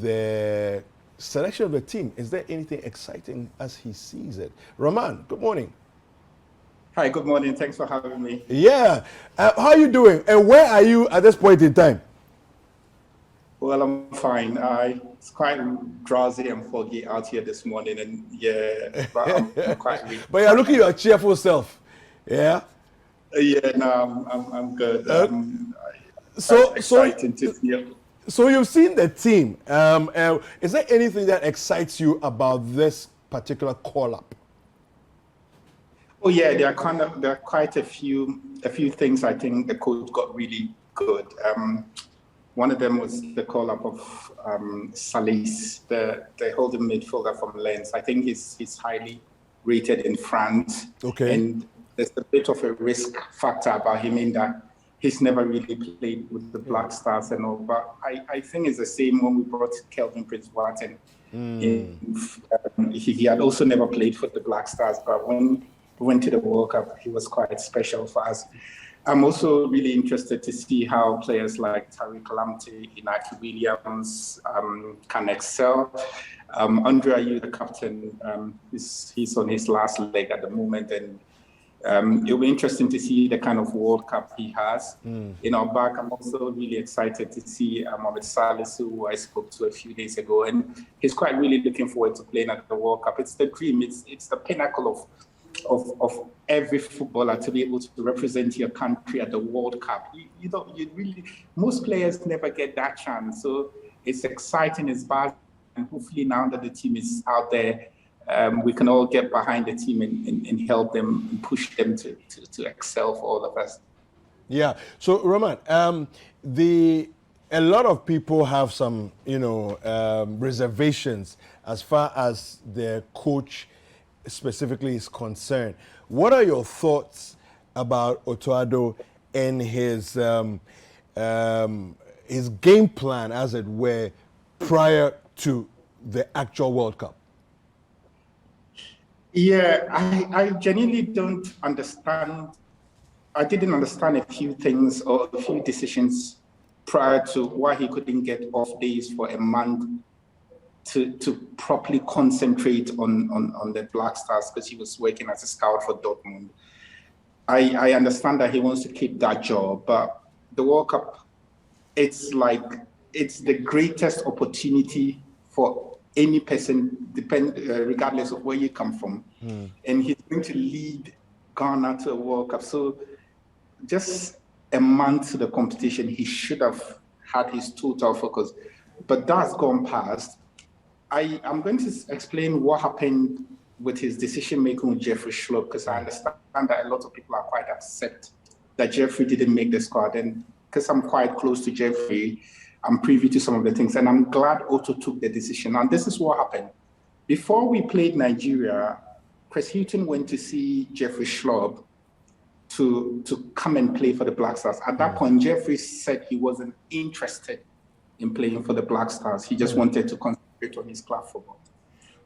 the selection of the team. Is there anything exciting as he sees it? Rahman, good morning. Hi, good morning. Thanks for having me. Yeah. How are you doing? And where are you at this point in time? Well, I'm fine. It's quite drowsy and foggy out here this morning, and but I'm quite weak. But you're looking your cheerful self. Yeah? Yeah, no, I'm good. So exciting to see. So you've seen the team. Is there anything that excites you about this particular call-up? Oh yeah, there are quite a few things I think the coach got really good. One of them was the call-up of Salis, the holding midfielder from Lens. I think he's highly rated in France. Okay. And there's a bit of a risk factor about him in that he's never really played with the Black Stars and all. But I think it's the same when we brought Kelvin Prince-Boateng. He had also never played for the Black Stars, but when we went to the World Cup, he was quite special for us. I'm also really interested to see how players like Tariq Lamptey, Inaki Williams can excel. Andre Ayew, the captain, he's on his last leg at the moment, and it'll be interesting to see the kind of World Cup he has. In our back, I'm also really excited to see Mohamed Salis, who I spoke to a few days ago, and he's quite really looking forward to playing at the World Cup. It's the dream. It's the pinnacle of every footballer to be able to represent your country at the World Cup. Most players never get that chance. So it's exciting, it's bad, and hopefully now that the team is out there, we can all get behind the team and help them and push them to excel for all of us. Yeah. So Roman, a lot of people have some, reservations as far as their coach specifically is concerned. What are your thoughts about Otto Addo and his game plan, as it were, prior to the actual World Cup? Yeah, I genuinely don't understand. I didn't understand a few things or a few decisions prior to why he couldn't get off days for a month to properly concentrate on the Black Stars, because he was working as a scout for Dortmund. I understand that he wants to keep that job, but the World Cup, it's the greatest opportunity for any person, regardless of where you come from. And he's going to lead Ghana to a World Cup. So just a month to the competition, he should have had his total focus. But that's gone past. I'm going to explain what happened with his decision-making with Jeffrey Schlupp, because I understand that a lot of people are quite upset that Jeffrey didn't make the squad. And because I'm quite close to Jeffrey, I'm privy to some of the things. And I'm glad Otto took the decision. And this is what happened. Before we played Nigeria, Chris Hughton went to see Jeffrey Schlupp to come and play for the Black Stars. At that point, Jeffrey said he wasn't interested in playing for the Black Stars. He just wanted to concentrate on his club football.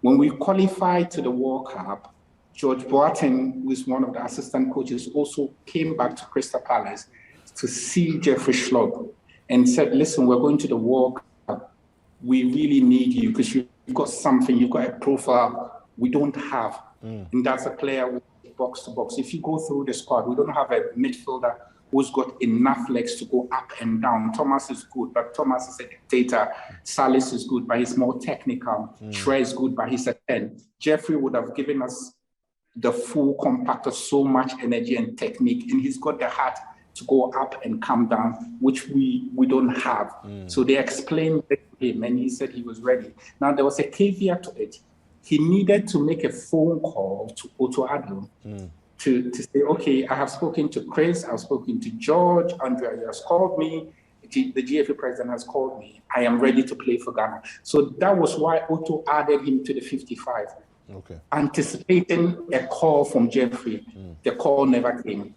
When we qualified to the World Cup, George Boateng, who is one of the assistant coaches, also came back to Crystal Palace to see Jeffrey Schlupp and said, listen, we're going to the World Cup. We really need you because you've got something, you've got a profile we don't have. And that's a player with box to box. If you go through the squad, we don't have a midfielder who's got enough legs to go up and down. Thomas is good, but Thomas is a dictator. Salis is good, but he's more technical. Shre is good, but he's a 10. Jeffrey would have given us the full compact of so much energy and technique, and he's got the heart to go up and come down, which we don't have. So they explained it to him, and he said he was ready. Now, there was a caveat to it. He needed to make a phone call to Otto Addo to say, okay, I have spoken to Chris, I've spoken to George, Andrea has called me, the GFA president has called me, I am ready to play for Ghana. So that was why Otto added him to the 55, anticipating a call from Jeffrey. The call never came.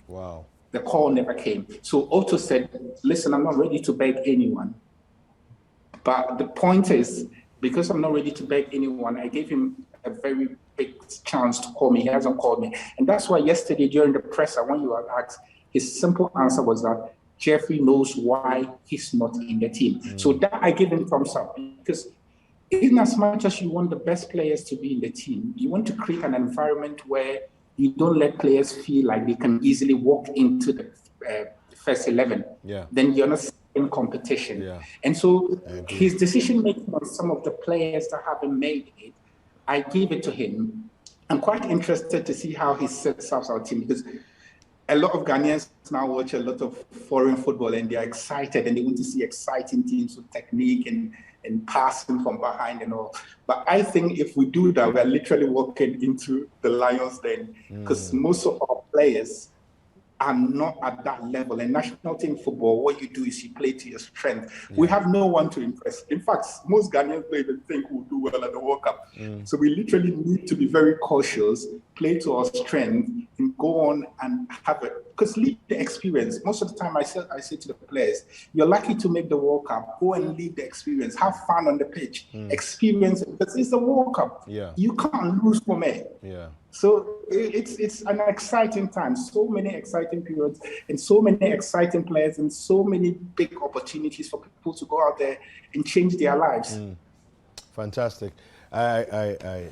Wow. The call never came. So Otto said, listen, I'm not ready to beg anyone. But the point is, because I'm not ready to beg anyone, I gave him a very big chance to call me. He hasn't called me. And that's why yesterday during the presser, when you were asked, his simple answer was that Jeffrey knows why he's not in the team. So that I give him thumbs up, because in as much as you want the best players to be in the team, you want to create an environment where you don't let players feel like they can easily walk into the first 11. Then you're not in competition. And so his decision making on some of the players that haven't made it, I gave it to him. I'm quite interested to see how he sets up our team, because a lot of Ghanaians now watch a lot of foreign football and they're excited and they want to see exciting teams with technique and passing from behind and all. But I think if we do that, we're literally walking into the Lions den, because most of our players are not at that level. And national team football, what you do is you play to your strength. We have no one to impress. In fact, most Ghanaians don't even think we'll do well at the World Cup. So we literally need to be very cautious, play to our strength, and go on and have it. Because lead the experience. Most of the time I say to the players, you're lucky to make the World Cup. Go and lead the experience. Have fun on the pitch. Experience it, because it's the World Cup. You can't lose from it. So it's an exciting time. So many exciting periods and so many exciting players and so many big opportunities for people to go out there and change their lives. Fantastic. Yeah.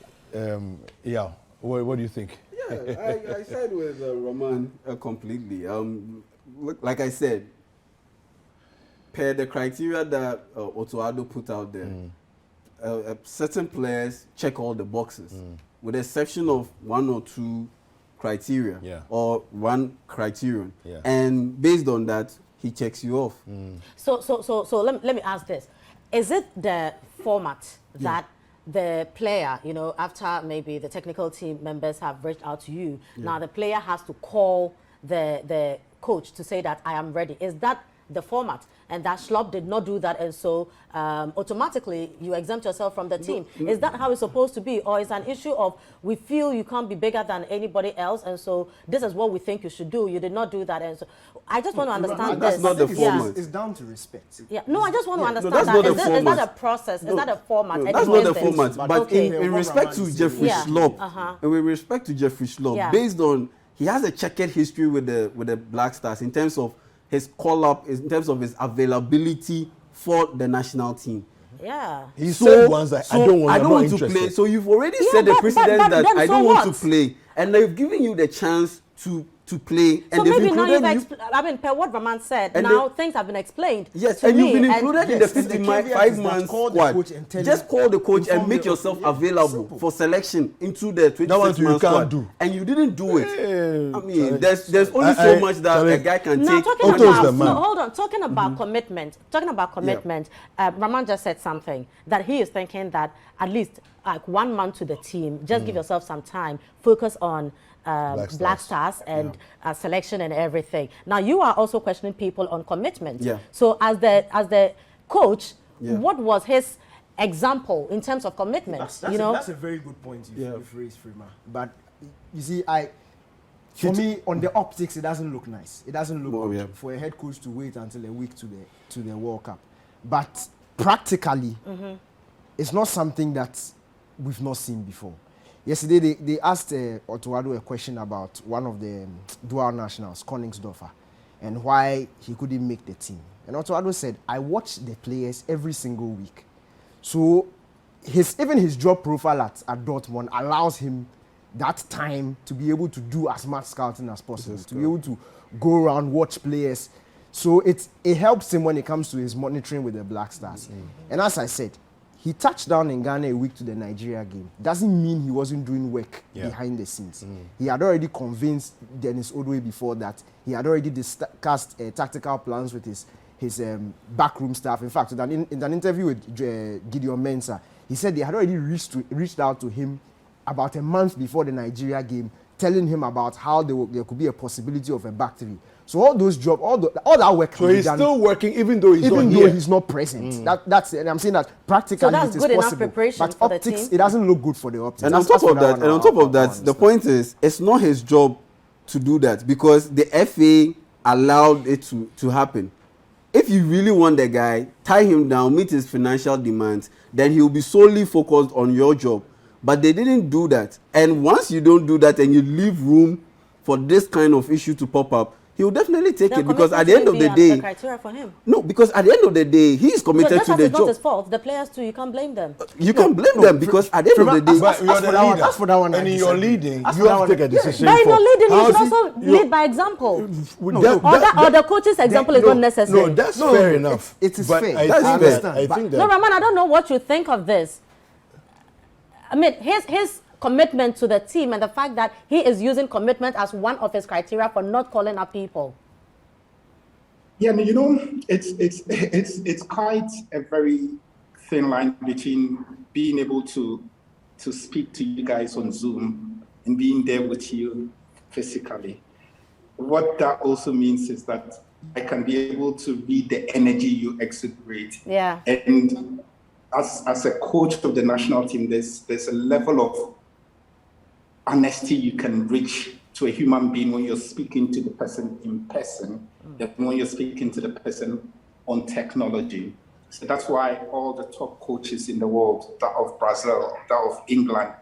What do you think? Yeah, I side with Roman completely. Like I said, per the criteria that Otto Addo put out there, certain players check all the boxes, with the exception of one or two criteria or one criterion. And based on that, he checks you off. So let me ask this. Is it the format that the player, you know, after maybe the technical team members have reached out to you, now the player has to call the coach to say that I am ready? Is that the format? And that Schlupp did not do that, and so automatically you exempt yourself from the team. Is that how it's supposed to be? Or is an issue of we feel you can't be bigger than anybody else, and so this is what we think you should do. You did not do that, and so I just want to understand that's this. not the format. It's down to respect. No, I just want to understand that's that. not the Is that a process? Is that a format? That's not the format. But in respect to Jeffrey Schlupp, and with respect to Jeffrey Schlupp, based on he has a checkered history with the Black Stars in terms of his call-up, in terms of his availability for the national team. He said once that I don't want to play. So you've already set the precedent that I don't want to play, and they've given you the chance to play. So and maybe now I mean, per what Raman said, now things have been explained. Yes, and you've been included in the 55-man squad. Just call the coach and make yourself available for selection into the 26-man squad. And you didn't do it. I mean, there's only so much that a guy can take. Hold on, talking about commitment. Raman just said something that he is thinking that at least like 1 month to the team, just give yourself some time, focus on Black Stars and selection and everything. Now you are also questioning people on commitment. So as the coach, what was his example in terms of commitment? That's a very good point you've raised, Freema. But you see, for me, on the optics, it doesn't look nice. It doesn't look good for a head coach to wait until a week to the World Cup. But practically, it's not something that we've not seen before. Yesterday, they asked Otto Addo a question about one of the dual nationals, Koningsdorfer, and why he couldn't make the team. And Otto Addo said, I watch the players every single week. So even his job profile at Dortmund allows him that time to be able to do as much scouting as possible, to be able to go around, watch players. So it helps him when it comes to his monitoring with the Black Stars. And as I said, he touched down in Ghana a week to the Nigeria game. Doesn't mean he wasn't doing work behind the scenes. He had already convinced Dennis Odoi before that. He had already discussed tactical plans with his backroom staff. In fact, in an interview with Gideon Mensah, he said they had already reached out to him about a month before the Nigeria game, telling him about how there could be a possibility of a back three. So all those jobs, all that work. So he's still working even though he's not present. That's it. And I'm saying that practically so that's it is good possible. Enough preparation but for optics, the team. It doesn't look good for the optics. And on top of that, the point is, it's not his job to do that because the FA allowed it to happen. If you really want the guy, tie him down, meet his financial demands, then he'll be solely focused on your job. But they didn't do that. And once you don't do that and you leave room for this kind of issue to pop up, he will definitely take it because at the end of the day, the criteria for him. No, because at the end of the day, he is committed to the job. It's not his fault. The players too, you can't blame them. You can blame them because at the end of the day, but you're the leader. That's for that one. And in your leading, you have to take a decision. But in your leading, you should also lead by example. Or the coach's example is not necessary. No, that's fair enough. It is fair. I think that. No, Raman, I don't know what you think of this. I mean, his commitment to the team, and the fact that he is using commitment as one of his criteria for not calling up people? Yeah, you know, it's quite a very thin line between being able to speak to you guys on Zoom and being there with you physically. What that also means is that I can be able to read the energy you exuberate. Yeah. And as a coach of the national team, there's a level of honesty you can reach to a human being when you're speaking to the person in person, than when you're speaking to the person on technology. So that's why all the top coaches in the world, that of Brazil, that of England,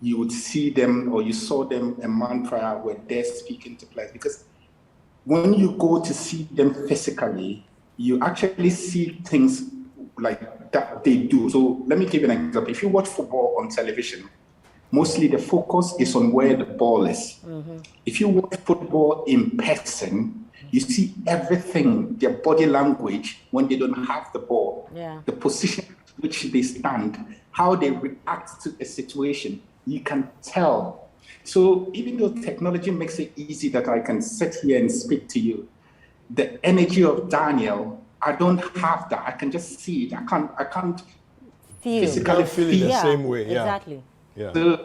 you would see them, or you saw them a month prior, were there speaking to players. Because when you go to see them physically, you actually see things like that they do. So let me give you an example. If you watch football on television, mostly the focus is on where the ball is. If you watch football in person, you see everything, their body language when they don't have the ball, the position in which they stand, how they react to a situation, you can tell. So even though technology makes it easy that I can sit here and speak to you, the energy of Daniel, I don't have that. I can just see it. I can't physically feel it the same way. Yeah. Exactly. Yeah.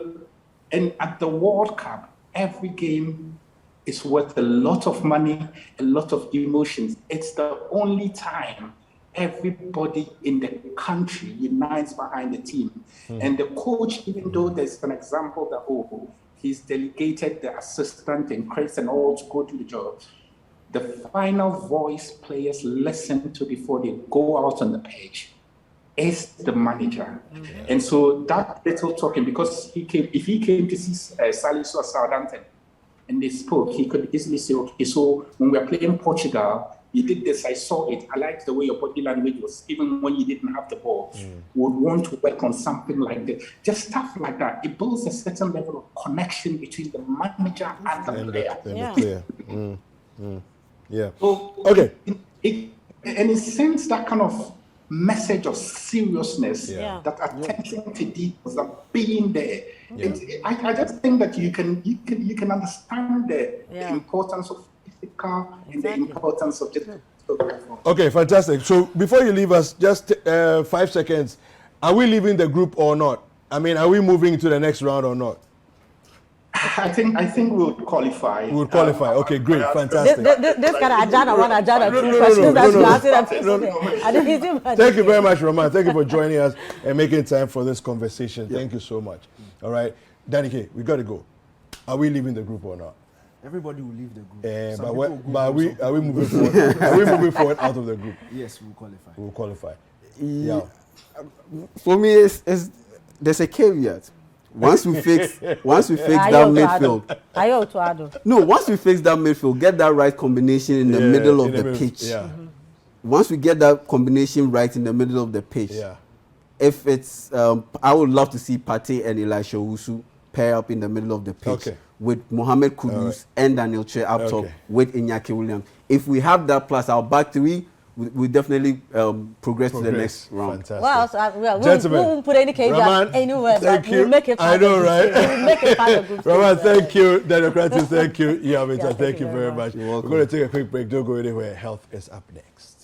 And at the World Cup, every game is worth a lot of money, a lot of emotions. It's the only time everybody in the country unites behind the team. And the coach, even though there's an example that, he's delegated the assistant and Chris and all to go do the job, the final voice players listen to before they go out on the pitch is the manager. And so that little talking, because if he came to see Salisu at Southampton and they spoke, he could easily say, okay, so when we are playing Portugal, you did this, I saw it, I liked the way your body language was, even when you didn't have the ball. Would want to work on something like that. Just stuff like that. It builds a certain level of connection between the manager and the player. Yeah. So okay. And it sends that kind of message of seriousness, that attention to details, that being there. I just think that you can understand the importance of physical and the importance of just. Okay, fantastic. So before you leave us, just 5 seconds. Are we leaving the group or not? I mean, are we moving to the next round or not? I think we would qualify. We would qualify. Okay, great, fantastic. This kind of agenda, two questions that you answer. Thank you very much, Roman. Thank you for joining us and making time for this conversation. Thank you so much. All right, Danny K, we got to go. Are we leaving the group or not? Everybody will leave the group. But are we moving forward? Are we moving forward out of the group? Yes, we'll qualify. We'll qualify. Yeah. For me, there's a caveat. Once we fix that midfield. Otto Addo. No, once we fix that midfield, get that right combination in the middle of the pitch. Yeah. Once we get that combination right in the middle of the pitch, if it's, I would love to see Partey and Elisha Owusu pair up in the middle of the pitch with Mohamed Kudus and Daniel Che up top with Iñaki Williams. If we have that plus our back three, we definitely progress to the next round. Fantastic. Well, Gentlemen, we won't put any caveat anywhere. Thank you. We'll make it I know, right? We'll make it part of group Roman, thank you. Democratic, thank you. Thank you very much. You're welcome. We're going to take a quick break. Don't go anywhere. Health is up next.